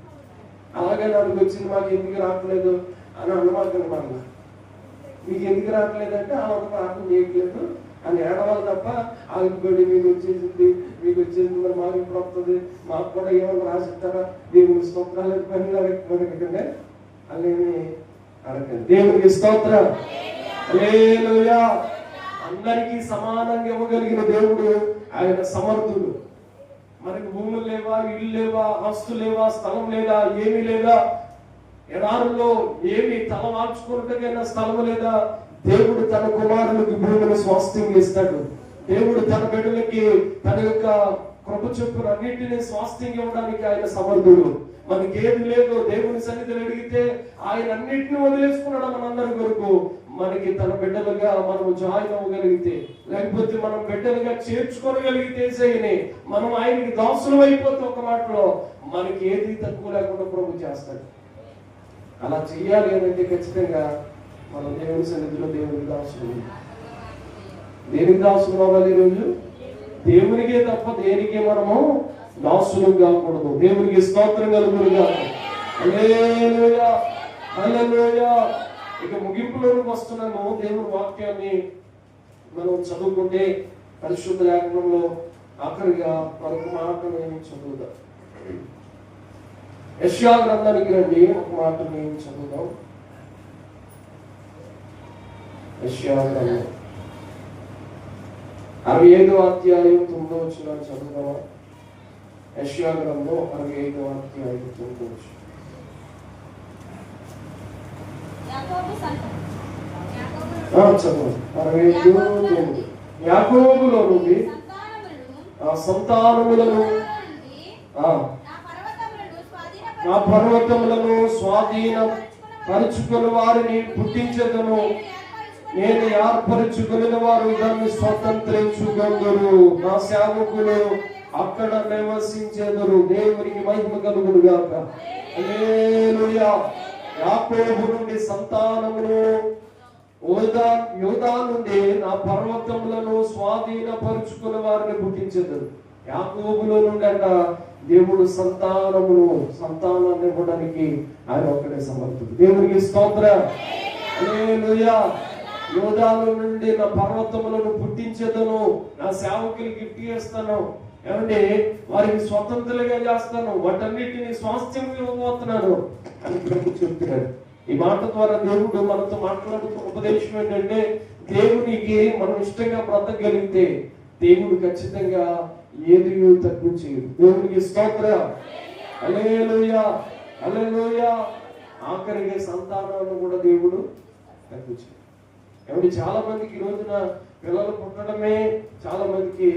అలాగే నాకు వచ్చింది మాకు ఎందుకు రావట్లేదు అని అన్నమాట. మళ్ళా మీకు ఎందుకు రావట్లేదంటే అలా ప్రార్థన చేయట్లేదు అని ఏడవాలి తప్ప ఆగిపోయి మీకు వచ్చేసింది మరి మాకు ఇప్పుడు వస్తుంది, మాకు కూడా ఏమైనా రాసిస్తారా, దేవుని స్తోత్రాలు పని అడగకండి అదేమి అడగండి. దేవునికి స్తోత్రం. హల్లెలూయా. అందరికీ సమానంగా ఇవ్వగలిగిన దేవుడు ఆయన సమర్థుడు. మనకి భూములు లేవా, ఇల్లు లేవా, ఆస్తులు లేవా, స్థలం లేదా, ఏమీ లేదా, ఎడారుల్లో ఏమి తల మార్చుకున్నట్టుగా స్థలం లేదా, దేవుడు తన కుమారులకి భూమిని స్వాస్థ్యంగా ఇస్తాడు. దేవుడు తన బిడ్డలకి తన యొక్క కృప చొప్పున అన్నింటినీ స్వాస్థ్యంగా ఇవ్వడానికి ఆయన సమర్థుడు. మనకి ఏది లేదు దేవుని సన్నిధిని అడిగితే ఆయన అన్నింటినీ వదిలేసుకున్నాడు మనందరి కొరకు. మనకి తన బిడ్డలుగా మనం జాయిన్ అవ్వగలిగితే, లేకపోతే మనం బిడ్డలుగా చేర్చుకోగలిగితే సైని మనం ఆయనకి దాసులు అయిపోతే ఒక మాటలో మనకి ఏది తక్కువ లేకుండా ప్రభు చేస్తాడు. అలా చెయ్యాలి అంటే ఖచ్చితంగా మనం దేవుని సన్నిధిలో దేవునికి దాసులు. దేనికి దాసులు అవ్వాలి? ఈరోజు దేవునికే తప్ప దేనికి మనము దాసులు కాకూడదు. దేవునికి స్తోత్రం కలుగునుగా. హల్లెలూయా, హల్లెలూయా. ఇక ముగింపులోకి వస్తున్నాము. దేవుని వాక్యాన్ని మనం చదువుకుంటే పరిశుద్ధ లేఖనంలో ఆఖరిగా మరొక మాటని చదువుదాం. యెషయా గ్రంథానికి రండి, ఒక మాటని చదువుదాం. యెషయా గ్రంథం 65వ అధ్యాయం 9వ వచనం చదువుదామా? యెషయా గ్రంథం 65వ అధ్యాయం 9వ వచనం. చదువు. 65 యాకోబులో నుండి సంతానములను నా పర్వతములను స్వాధీన పరుచుకుని వారిని పుట్టించదను. నేను ఏర్పరుచుకుని వారు దాన్ని స్వతంత్రించుకొందురు. నా సేవకులు అక్కడ నివసించెదరు. దేవునికి మహిమ కలుగును గాక. హల్లెలూయా. యాకోబు నుండి సంతానమును యోధా నుండి నా పర్వతములను స్వాధీనపరుచుకుని వారిని పుట్టించెదరు. యాకోబులో నుండి అంట దేవుడు సంతానాన్ని ఇవ్వడానికి ఆయన ఒక్కడే సమర్థుడు. దేవునికి స్తోత్రం. హల్లెలూయా. యోధాల నుండి నా పర్వతములను పుట్టించేదను. నా సేవకులు గిఫ్ట్ చేస్తాను. ఏమంటే వారికి స్వతంత్రులుగా చేస్తాను. వాటన్నిటిని స్వాస్థ్యం ఇవ్వబోతున్నాను అని ప్రభు చెప్తున్నాడు. ఈ మాట ద్వారా దేవుడు మనతో మాట్లాడుతున్న ఉపదేశం ఏంటంటే, దేవునికి మనం ఇష్టంగా బ్రతకగలిగితే దేవుడు ఖచ్చితంగా ఏది తక్కువ చేయడు. దేవునికి స్తోత్రం. హల్లెలూయా. హల్లెలూయా. ఆఖరికి సంతానాన్ని కూడా దేవుడు తక్కువ చేయడు. ఏమంటే చాలా మందికి ఈ రోజున పిల్లలు పుట్టడమే, చాలా మందికి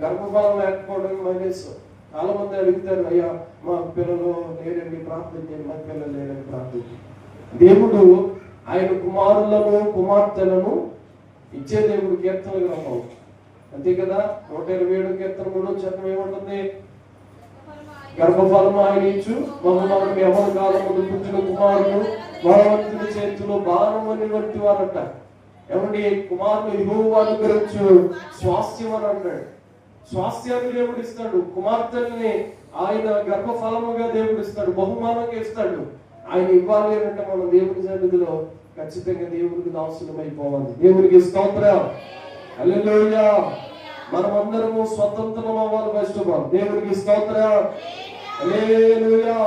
గర్భఫలం లేకపోవడం మైనస్. చాలా మంది అడుగుతారు, అయ్యా మా పిల్లలు లేరండి, ప్రార్థన చేయండి, మా పిల్లలు లేరని ప్రార్థన. దేవుడు ఆయన కుమారులను కుమార్తెలను ఇచ్చే దేవుడు. కీర్తన గ్రంథం అంతే కదా, 127 కీర్తన 3వ చట్టం ఏముంటుంది? గర్భఫలము ఆయన ఇచ్చు బహుమానం యవ్వన కాలం ముందు పుట్టిన కుమారులు బలవంతుని చేతిలో బాణం అని వంటి వారట. ఏమండి కుమారులు యెహోవా అనుగ్రహించు స్వాస్థ్యం అని అంటాడు. స్వాస్థ్యాన్ని దేవుడు ఇస్తాడు. కుమార్తెల్ని ఆయన గర్భఫలముగా దేవుడు ఇస్తాడు, బహుమానంగా ఇస్తాడు. ఆయన ఇవ్వాలి అంటే మనం దేవుని సన్నిధిలో ఖచ్చితంగా దేవునికి దాసులం అయిపోవాలి. దేవునికి స్తోత్రం. హల్లెలూయా. మనమందరము స్వతంత్రం అవ్వాలి. ఫస్ట్ ఆఫ్ ఆల్ దేవునికి స్తోత్రం. హల్లెలూయా.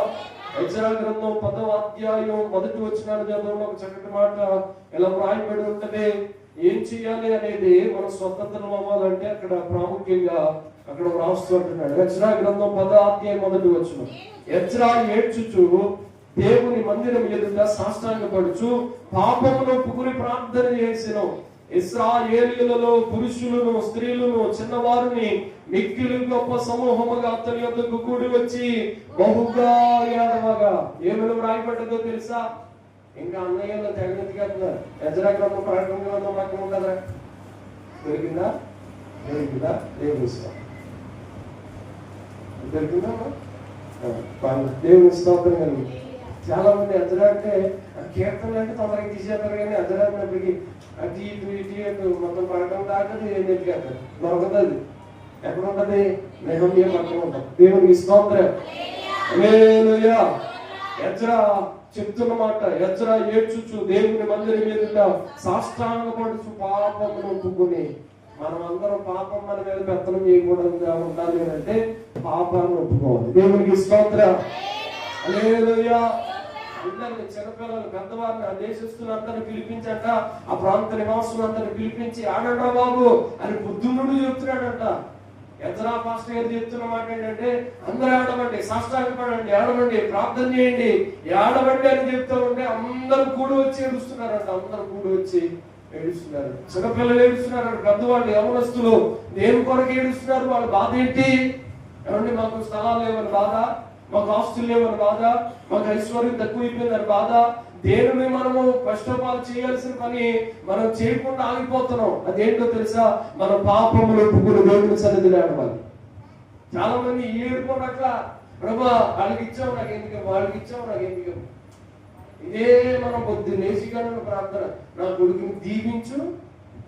యెషయా గ్రంథం 10వ అధ్యాయం 1వ వచనాన్ని చదవడం ఒక చక్కటి మాట ఎలా వ్రాయబడి ఉంటది. ఏం చేయాలి అనేది మనం స్వతంత్రం అవ్వాలంటే అక్కడ ప్రాముఖ్యంగా అక్కడ వ్రాస్తుంటున్నాడు. యెషయా గ్రంథం 10వ అధ్యాయం 1వ వచనం. యెషయా ఏడ్చుచు దేవుని మందిరం ఎదుట సాష్టాంగపడుచు పాపమును ఒప్పుకుని ప్రార్థన చేసెను. ఇశ్రాయేలీయులలో పురుషులను స్త్రీలను చిన్నవారిని మిక్కిలి గొప్ప సమూహముగా అతని యొద్దకు కూడి వచ్చి బహుగా ఏడవగా. ఏమని వ్రాయబడ్డదో తెలుసా? ఇంకా అన్నయ్యలో తెగనెత్తికెళ్తున్నారు. యెషయా గ్రంథం ప్రకటన గ్రంథం పక్కన ఉండదా? దొరికిందా? దేవుని దొరికిందా? దేవుని స్తోత్రం కలిగి. చాలా మంది యెషయా అంటే కీర్తనలు అంటే తొందరగా తీసేస్తారు, కానీ యెషయా అన్నప్పటికీ అటు ఇటు మొత్తం పడటం దాకా ఎత్తికెళ్తారు. దొరకదు. ఎక్కడ ఉంటది? నెహెమ్యా పక్కన ఉంటుంది. దేవునికి స్తోత్రం. హల్లెలూయా. యెషయా చెప్తున్నమాట, యెషయా ఏడ్చుచు దేవుని మందిరం ఎదుట సాష్టాంగపడుచు పాపమును ఒప్పుకొని. మనం అందరం పాపం మన మీద పెత్తనం చేయకూడదుగా ఉండాలి అంటే పాపాన్ని ఒప్పుకోవాలి. దేవునికి స్తోత్రం. హల్లెలూయా. అందరిని చిన్నపిల్లలు పెద్దవారిని ఆ దేశస్తులు అందరిని పిలిపించట, ఆ ప్రాంత నివాసులు అందరిని పిలిపించి ఆడండ్రా బాబు అని బుద్ధునుడు చెప్తున్నాడంట. యెషయా పాస్టర్ గారు చెప్తున్న మాట ఏంటంటే, అందరూ ఆడమండి, సాష్టాంగపడండి, ఆడమండి, ప్రార్థన చేయండి, ఆడమండి అని చెప్తూ ఉంటే అందరూ కూడి వచ్చి ఏడుస్తున్నారంట. అందరూ కూడి వచ్చి ఏడుస్తున్నారు. చిన్నపిల్లలు ఏడుస్తున్నారు, పెద్దవాళ్ళు యవనస్తులు దేని కొరకు ఏడుస్తున్నారు? వాళ్ళ బాధ ఏంటి? ఏమండి మాకు స్థలాలు లేవని బాధ, మాకు ఆస్తులు లేవని బాధ, మాకు ఐశ్వర్యం తక్కువైపోయిందని బాధ. దేవుని మనము ఫస్ట్ ఆఫ్ ఆల్ చేయాల్సిన పని మనం చేయకుండా ఆగిపోతున్నాం. అదేంటో తెలుసా? మన పాపములు ఒప్పుకుని దేవుని సన్నిధిలో ఏడవాలి. చాలా మంది ఏడుకోనట్లా, ప్రభా వాళ్ళకి ఇచ్చావు నాకు ఎందుకు, వాళ్ళకి ఇచ్చావు నాకు ఎందుకు. ఇదే మనం పొద్దున్న లేచిగానే ప్రార్థన. నా కొడుకుని దీవించు,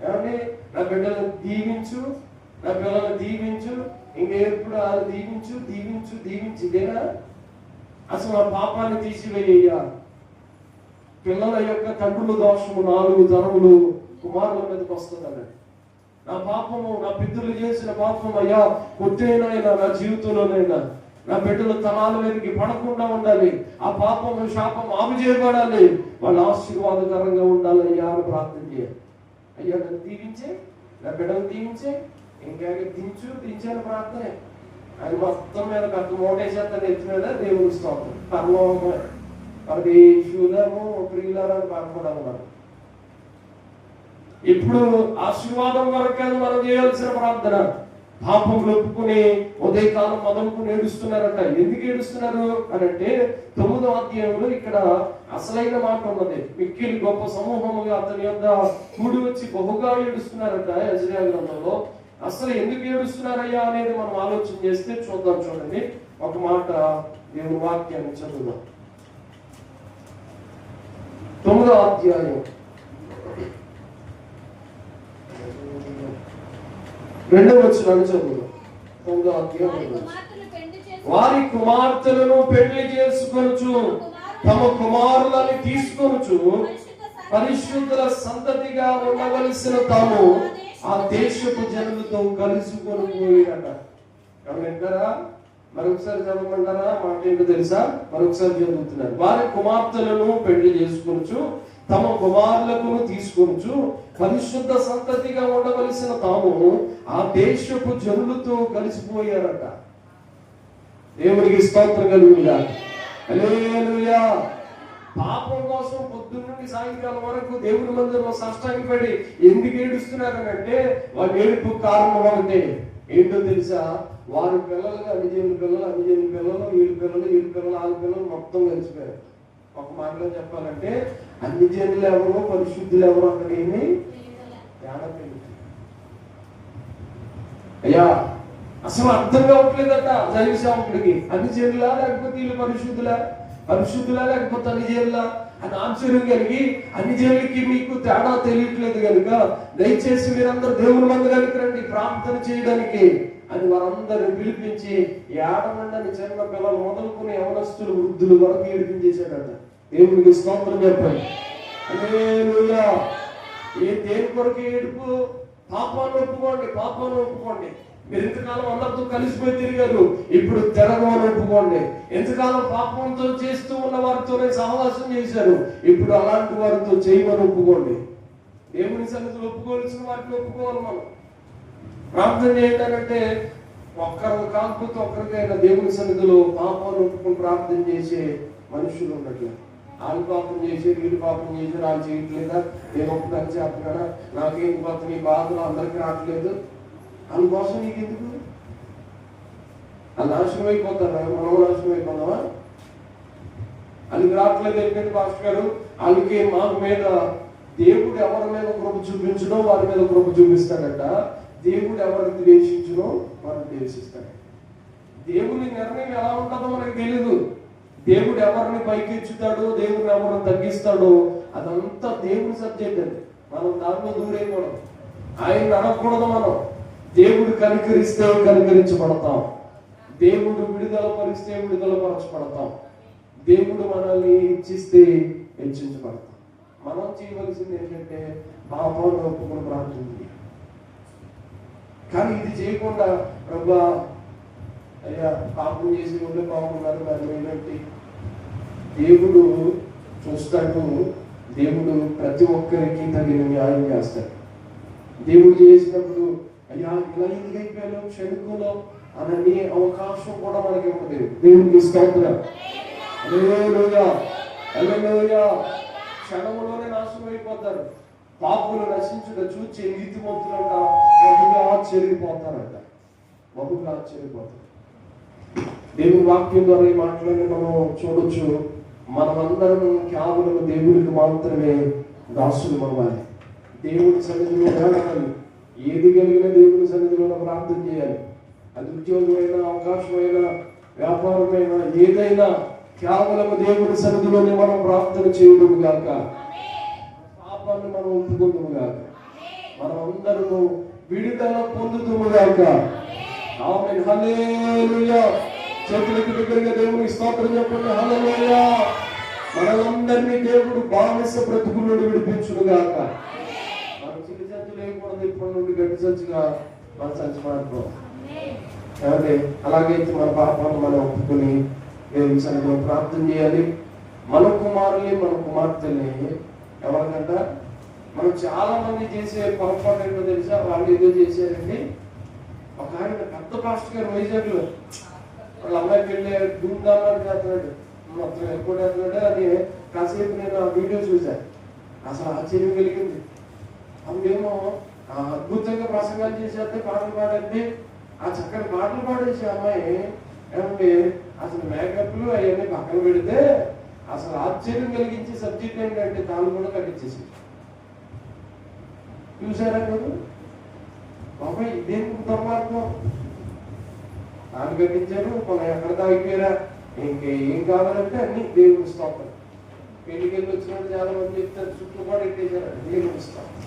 ఏమండి నా బిడ్డలను దీవించు, నా పిల్లలను దీవించు, ఇంకెప్పుడు వాళ్ళు దీవించు దీవించు దీవించి. ఇదేనా అసలు ఆ పాపాన్ని తీసివేయ్యా. పిల్లల యొక్క తండ్రుల దోషము 4 తరములు కుమారుల మీదకి వస్తుందన్నాడు. నా పాపము, నా పితరులు చేసిన పాపం అయ్యా కొట్టేనైనా నా జీవితంలోనైనా నా బిడ్డల తరాల మీదకి పడకుండా ఉండాలి. ఆ పాపము శాపం ఆమె చేయబడాలి, వాళ్ళు ఆశీర్వాదకరంగా ఉండాలి అయ్యా అని ప్రార్థన చేయాలి. అయ్యా నన్ను దీవించే, నా బిడ్డలు దీవించే, ఇంకా దించాను ప్రార్థనే. ఆయన మొత్తం మీద పెద్ద మోటేసేస్తాను ఎత్తి మీద దేవుని స్తోత్రం. పరలోకమే అది శూలము ప్రియులని పరపడాలి. మనం ఇప్పుడు ఆశీర్వాదం వరకు మనం చేయాల్సిన ప్రార్థన. పాపములు ఒప్పుకుని ఉదయకాలం మొదలుకుని ఏడుస్తున్నారట. ఎందుకు ఏడుస్తున్నారు అని అంటే 9వ అధ్యాయంలో ఇక్కడ అసలైన మాట ఉన్నది. మిక్కిలి గొప్ప సమూహముగా అతని యొద్ద కూడి వచ్చి బహుగా ఏడుస్తున్నారట. యెషయా గ్రంథంలో అసలు ఎందుకు ఏడుస్తున్నారయ్యా అనేది మనం ఆలోచన చేస్తే చూద్దాం. చూడండి, ఒక మాట దేవుని వాక్యాన్ని చదువుదాం. 9వ అధ్యాయం 2వ వచనాన్ని చదువుదాం. 9వ అధ్యాయం. వారి కుమార్తెలను పెళ్లి చేసుకొనుచు తమ కుమారులని తీసుకొనుచు పరిశుద్ధుల సంతతిగా ఉండవలసిన తాము ఆ దేశపు జనులతో కలుసుకొని పోయినట. వింటారా? మరొకసారి చదవమంటారా? మాట ఏంటో తెలుసా? మరొకసారి చదువుతున్నారు. వారి కుమార్తెలను పెళ్లి చేసుకొనుచు తమ కుమారులకు తీసుకొనుచు పరిశుద్ధ సంతతిగా ఉండవలసిన తాము ఆ దేశపు జనులతో కలిసిపోయారట. దేవునికి స్తోత్రం కలుగునుగాక. హల్లెలూయా. పాపం కోసం పొద్దున్న నుండి సాయంకాలం వరకు దేవుని మందిరంలో సాష్టాంగపడి ఎందుకు ఏడుస్తున్నారనంటే వాళ్ళ ఏడుపు కారణం ఒకటే. ఏంటో తెలుసా? వారి పిల్లలుగా అన్యజనుల పిల్లలు, వీళ్ళ పిల్లలు, వాళ్ళ పిల్లలు మొత్తం కలిసిపోయారు. ఒక మాటలో చెప్పాలంటే అన్యజనులు ఎవరో పరిశుద్ధులు ఎవరో అక్కడ ఏమి తేడా తెలియదు. అయ్యా అసలు అర్థం కావట్లేదట దైవ సేవకుడికి. అన్యజనులా లేకపోతే వీళ్ళు పరిశుద్ధులా లేకపోతే అన్యజనులా అని ఆశ్చర్యం కలిగి, అన్యజనులకి మీకు తేడా తెలియట్లేదు కనుక దయచేసి మీరందరూ దేవుని మందిరానికి రండి ప్రార్థన చేయడానికి అని వారందరిని పిలిపించి ఏడమండని చిన్న పిల్లలు మొదలుకుని యవనస్తులు వృద్ధులు వరకు ఏడిపించేశాడట. దేవునికి స్తోత్రం చెప్పండి. హల్లెలూయా. దేని కొరకు ఏడుపు? పాపాన్ని ఒప్పుకోండి. మీరు ఎంతకాలం అందరితో కలిసిపోయి తిరిగారు, ఇప్పుడు తిరగమని ఒప్పుకోండి. ఎంతకాలం పాపంతో చేస్తూ ఉన్న వారితోనే సహవాసం చేశారు, ఇప్పుడు అలాంటి వారితో చేయమని ఒప్పుకోండి. దేవుని సన్నిధిలో ఒప్పుకోవాల్సిన వాటిని ఒప్పుకోవాలి. మనం ప్రార్థన చేయాలంటే ఒక్కరు కాకపోతే ఒక్కరికైనా దేవుని సన్నిధిలో పాపాన్ని ఒప్పుకొని ప్రార్థన చేసే మనుషులు ఉన్నట్లు. వాళ్ళు పాపం చేసి వీళ్ళు పాపం చేసి వాళ్ళు చేయట్లేదా, నేను ఒప్పుకొని చేస్తున్నానా, నాకేం పోతే నీ బాధలు అందరికీ రావట్లేదు, అందుకోసం నీకు ఎందుకు? వాళ్ళు నాశనం అయిపోతారా? మనం నాశనం అయిపోతావా? వాళ్ళకి రావట్లేదు ఏంటంటే పాస్టర్ గారు, వాళ్ళకి మాకు మీద దేవుడు ఎవరి మీద కృప చూపించడం వారి మీద కృప చూపిస్తాడట. దేవుడు ఎవరికి ద్వేషించడో వారిని ద్వేషిస్తాడు. దేవుని నిర్ణయం ఎలా ఉంటుందో మనకు తెలియదు. దేవుడు ఎవరిని పైకెచ్చుతాడో దేవుడిని ఎవరిని తగ్గిస్తాడో అదంతా దేవుని సబ్జెక్ట్. అది మనం దాంట్లో దూరేయకూడదు, ఆయన అడగకూడదు. మనం దేవుడు కనికరిస్తే కనికరించబడతాం, దేవుడు విడుదల పరిస్తే విడుదల పరచబడతాం, దేవుడు మనల్ని హెచ్చిస్తే హెచ్చించబడతాం. మనం చేయవలసింది ఏంటంటే పాపాన్ని ఒప్పుకొని ప్రార్థన చేయాలి. కానీ ఇది చేయకుండా ప్రభా అయ్యా పాపం చేసి ఉండే బాగున్నారు దాన్ని ఏంటంటే దేవుడు చూస్తాడు. దేవుడు ప్రతి ఒక్కరికి తగిన న్యాయం చేస్తాడు. దేవుడు చేసినప్పుడు అయ్యా ఇలా ఎందుకు అయిపోయాలో క్షణికులో అనని అవకాశం కూడా మనకి ఇవ్వదు. దేవుడికి స్తోత్రం. హల్లెలూయా. హల్లెలూయా. క్షణంలోనే నాశనం అయిపోతారు. పాపులు నశించుట చూచి నీతిమంతులంట బహుగా ఆశ్చర్యపోతారంట. దేవుని వాక్యం ద్వారా ఈ మాటలని మనం చూడొచ్చు. మనమందరం కేవలం దేవుడికి మాత్రమే దాసులు అవ్వాలి. దేవుడి సన్నిధిలో వెళ్ళాలి. ఏది కలిగినా దేవుని సన్నిధిలో ప్రార్థన చేయాలి. అది ఉద్యోగమైనా, అవకాశమైనా, వ్యాపారమైనా, ఏదైనా కేవలం దేవుడి సన్నిధిలోనే మనం ప్రార్థన చేయడం గాక, పాపాన్ని మనం ఒప్పుకుందాము గాక, మనం అందరూ విడుదల పొందుతాము గాక. ఆమేన్. హల్లెలూయా. చేతులకు దగ్గరగా దేవునికి స్తోత్రం చెప్పండి. హల్లెలూయా. మనలందరినీ దేవుడు బానిస బ్రతుకు నుండి విడిపించును గాక. మనం చిన్న సంచి లేకూడదు, ఇప్పటి నుండి గట్టి సంచిగా మన సంచి మాట్లాడుకోవాలి. కాబట్టి అలాగైతే మన పాపాలను మనం ఒప్పుకొని దేవుని సన్నిధిలో ప్రార్థన చేయాలి. మన కుమారుల్ని మన కుమార్తెల్ని ఎవరికంట మనం చాలా మంది చేసే పొరపాటు ఏంటో తెలుసా? వాళ్ళు ఏదో చేశారండి. ఒక ఆయన పెద్ద పాస్టర్ గారు వైజాగ్లో వాళ్ళ అమ్మాయి పెళ్ళి ధూమ్ధామాన్ని చేస్తున్నాడు, మొత్తం ఎక్కువ చేస్తున్నాడు అని కాసేపు నేను ఆ వీడియో చూశాను. అసలు ఆశ్చర్యం కలిగింది. అప్పుడేమో అద్భుతంగా ప్రసంగాలు చేసేస్తే, పాటలు పాడండి, ఆ చక్కని పాటలు పాడేసి అమ్మాయి ఏమంటే అసలు మేకప్లు అవన్నీ పక్కన పెడితే అసలు ఆశ్చర్యం కలిగించే సబ్జెక్ట్ ఏంటంటే తాను కూడా కట్టించేసి చూసారా మీరు బాబాయ్ ఇదేం దుర్మార్గం. తాను కట్టించారు, మనం ఎక్కడ తాగిపోయారా, ఇంకేం కావాలంటే అన్ని దేవుని స్తోత్రం. పెళ్లికి వెళ్ళి వచ్చినట్టు చాలా మంది చెప్తారు చుట్టుపాటు ఎట్టేశారు దేవుని స్తోత్రం.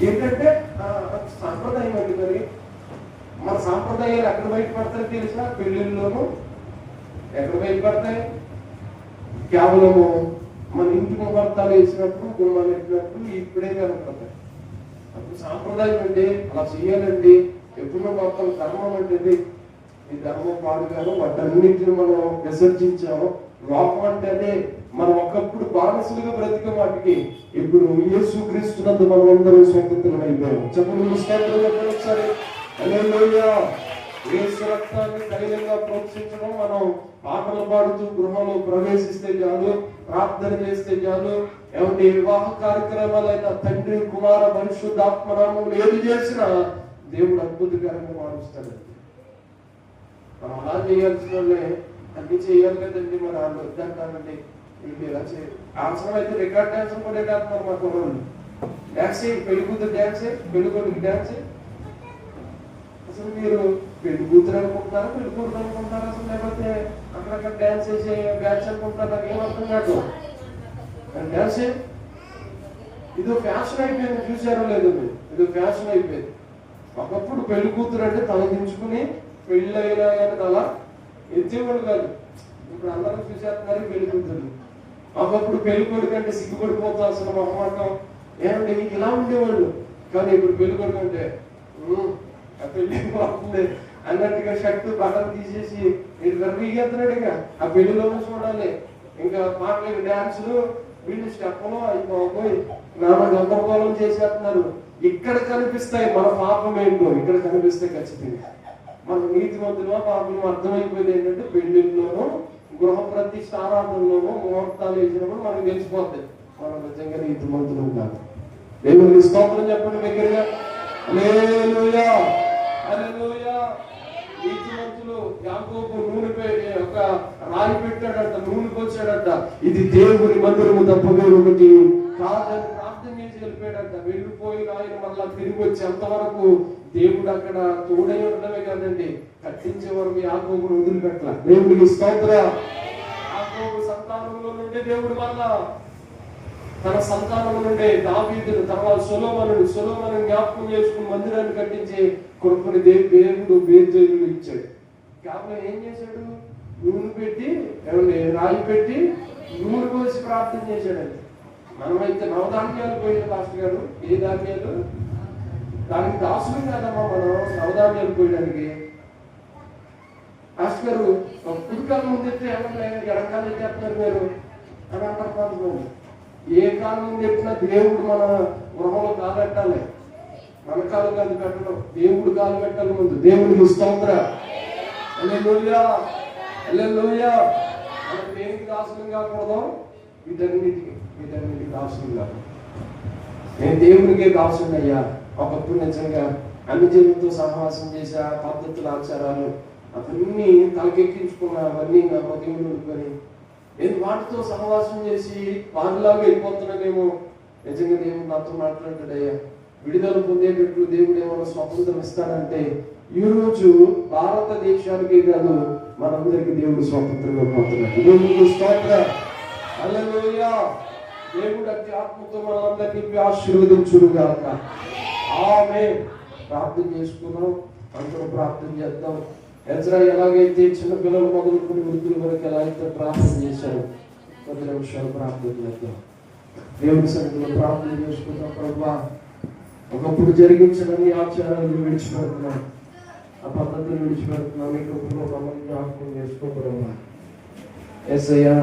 ఏంటంటే సాంప్రదాయం అండి. మరి మన సాంప్రదాయాలు ఎక్కడ బయటపడతాయో తెలిసిన పెళ్లిళ్ళలోనూ ఎక్కడ బయటపడతాయి, కేవలము మన ఇంటి ముహూర్తాలు వేసినప్పుడు గుమ్మాలు ఎట్టినప్పుడు ఇప్పుడే కనపడతాయి. అప్పుడు సాంప్రదాయం అండి, అలా చేయాలండి, ఎప్పుడో మొత్తం ధర్మం అంటే ఈ ధర్మం పాడుగాను వాటన్నింటిని మనం విసర్జించాము. లోకం అంటే అదే, మనం ఒకప్పుడు బానిసలుగా బ్రతికే వాటికి ఇప్పుడు యేసు క్రీస్తునందు మనం అందరూ స్వతంత్రం అయిపోయాం. చెప్పండి ఒకసారి హల్లెలూయా. యేసు రక్తాన్ని ధైర్యంగా ప్రోత్సహించడం, మనం పాటలు పాడుతూ గృహంలో ప్రవేశిస్తే చాలు, ప్రార్థన చేస్తే చాలు, ఏమంటే వివాహ కార్యక్రమాలైనా తండ్రి కుమార పరిశుద్ధాత్మనామములు ఏది చేసినా దేవుడు అద్భుతకరంగా మారుస్తాడు. మనం అలా చేయాల్సిన వాళ్ళే అన్ని చేయాలి కదండి. మరి వాళ్ళు వద్దంటానండి, వీళ్ళు ఇలా చేయాలి. అవసరం అయితే రికార్డ్ డాన్స్ కూడా వేస్తారు మా కుర్రోళ్ళు. డాన్స్ పెళ్లి కూతురు డాన్స్, పెళ్లి కొడుకు డాన్స్. అసలు మీరు పెళ్లి కూతురు అనుకుంటున్నారా, పెళ్లి కూతురు అనుకుంటున్నారా, అసలు లేకపోతే అక్కడక్కడ డాన్స్ చేసే బ్యాచ్ అనుకుంటారు? నాకు ఏమర్థం కాదు. డాన్స్ ఇది ఫ్యాషన్ అయిపోయింది, చూసారో లేదు మీరు, ఇది ఫ్యాషన్ అయిపోయింది. ఒకప్పుడు పెళ్లి కూతురు అంటే తలదించుకుని పెళ్లి అయినా కానీ అలా ఎత్తేవాడు కాదు. ఇప్పుడు అందరూ చూసేస్తున్నారు పెళ్లి కూతురు. ఒకప్పుడు పెళ్లి కొడుకు అంటే సిగ్గుపడిపోతా అసలు మొహమాటం ఏమంటే మీకు ఇలా ఉండేవాళ్ళు. కానీ ఇప్పుడు పెళ్లి కొడుకు అంటే పెళ్లి పోతుంది అన్నట్టుగా షర్టు బట్టలు తీసేసి ఇది గర్వీగేస్తున్నాడు. ఇక ఆ పెళ్లిలోనూ చూడాలి, ఇంకా పాటలు డాన్సులు, వీళ్ళు స్టెప్పులు అయిపోయి నాన్న గందరగోళం చేసేస్తున్నారు. ఇక్కడ కనిపిస్తాయి మన పాపం ఏంటో, ఇక్కడ కనిపిస్తాయి ఖచ్చితంగా. మన నీతిమంతులో పాపం అర్థమైపోయింది ఏంటంటే పెళ్లిళ్ళలోనూ గృహ ప్రతిష్ఠ ఆరాధనలోనూ ముహూర్తాలు వేసినప్పుడు మనకు తెలిసిపోతాయి మనం నిజంగా నీతిమంతులు కాదు. దేవునికి స్తోత్రం చెప్పండి దగ్గరగా. హల్లెలూయా హల్లెలూయా. నీతిమంతులు యాకోబు నూనె ఒక రాయి పెట్టాడట, నూనె పోసాడట, ఇది దేవుని మందిరము తప్ప ఒకటి కాదని ప్రార్థన చేసి వెళ్ళిపోయాడట. వెళ్ళిపోయి ఆయన మళ్ళా తిరిగి వచ్చి అంతవరకు దేవుడు అక్కడ తోడై ఉండడమే కాదండి, కట్టించే వరకు యాకోబును వదిలిపెట్టల. దేవుడికి స్తోత్రం. యాకోబు సంతానంలో నుండి దేవుడు మళ్ళా తన సంతానం నుండి దావీదును, తర్వాత సొలొమోను జ్ఞాపకం చేసుకుని మందిరాన్ని కట్టించి కొడుకుని దేవుడు బేతేలు ఇచ్చాడు. కేవలం ఏం చేశాడు, నూనె పెట్టి రాయి పెట్టి నూనె పోసి ప్రార్థన చేశాడండి. మనమైతే నవధాన్యాలు పోయిన మాస్టర్ గారు, ఏ ధాన్యాలు దానికి దాసులు కాదమ్మా మనం నవధాన్యాలు పోయడానికి. మాస్టర్ గారు కుడికాలు ముందెత్తే ఏమన్నా ఎడకాలు ఎత్తేస్తున్నారు మీరు అని అంటారు. ఏ కాలం ముందు ఎట్టినా దేవుడు మన గృహంలో కాలు పెట్టాలి, మన కాలు కాదు పెట్టడం, దేవుడు కాలు పెట్టాలి ముందు. దేవుడికి స్తోత్రం. హల్లెలూయా హల్లెలూయా. మనం దేనికి దాసులం కాకూడదు, వీటన్నిటికి దాసులం కాదు. నేను దేవుడికే దాసుని అయ్యా. ఒకప్పుడు నిజంగా అన్ని జనులతో సహవాసం చేసే పద్ధతులు ఆచారాలు అవన్నీ తలకెక్కించుకున్నా, అవన్నీ నా హృదయంలో ఉండుకొని నేను వాటితో సహవాసం చేసి వారిలాగా వెళ్ళిపోతున్నానేమో. నిజంగా దేవుడు నాతో మాట్లాడాడయ్యా, విడుదల పొందేటట్లు దేవుడు ఏమైనా స్వతంత్రం ఇస్తాడంటే ఈ రోజు భారతదేశానికి కాదు మనందరికీ దేవుడు స్వతంత్రంగా పోతున్నాడు. దేవుడికి స్తోత్రం. హల్లెలూయా. దేవుడు అతి ఆత్మతో మనందరినీ ఆశీర్వదించుగాక. ఆమేన్. ప్రార్థన చేసుకున్నాం, అందరూ ప్రార్థన చేద్దాం. ఎజ్రా ఎలాగైతే చిన్న పిల్లలు మొదలుకొని వృద్ధుల వరకు ఎలా అయితే ప్రార్థన చేశారు, 10 నిమిషాలు ప్రార్థన చేద్దాం. దేవుని సన్నిధిలో ప్రార్థన చేసుకుందాం. ప్రభువా, ఒకప్పుడు జరిగించిన ఆచారాలు విడిచిపెడుతున్నాం, ఆ పద్ధతులు విడిచిపెడుతున్నాం. మీకు మమ్మల్ని జ్ఞాపకం చేసుకో ప్రభువా. యేసయ్యా,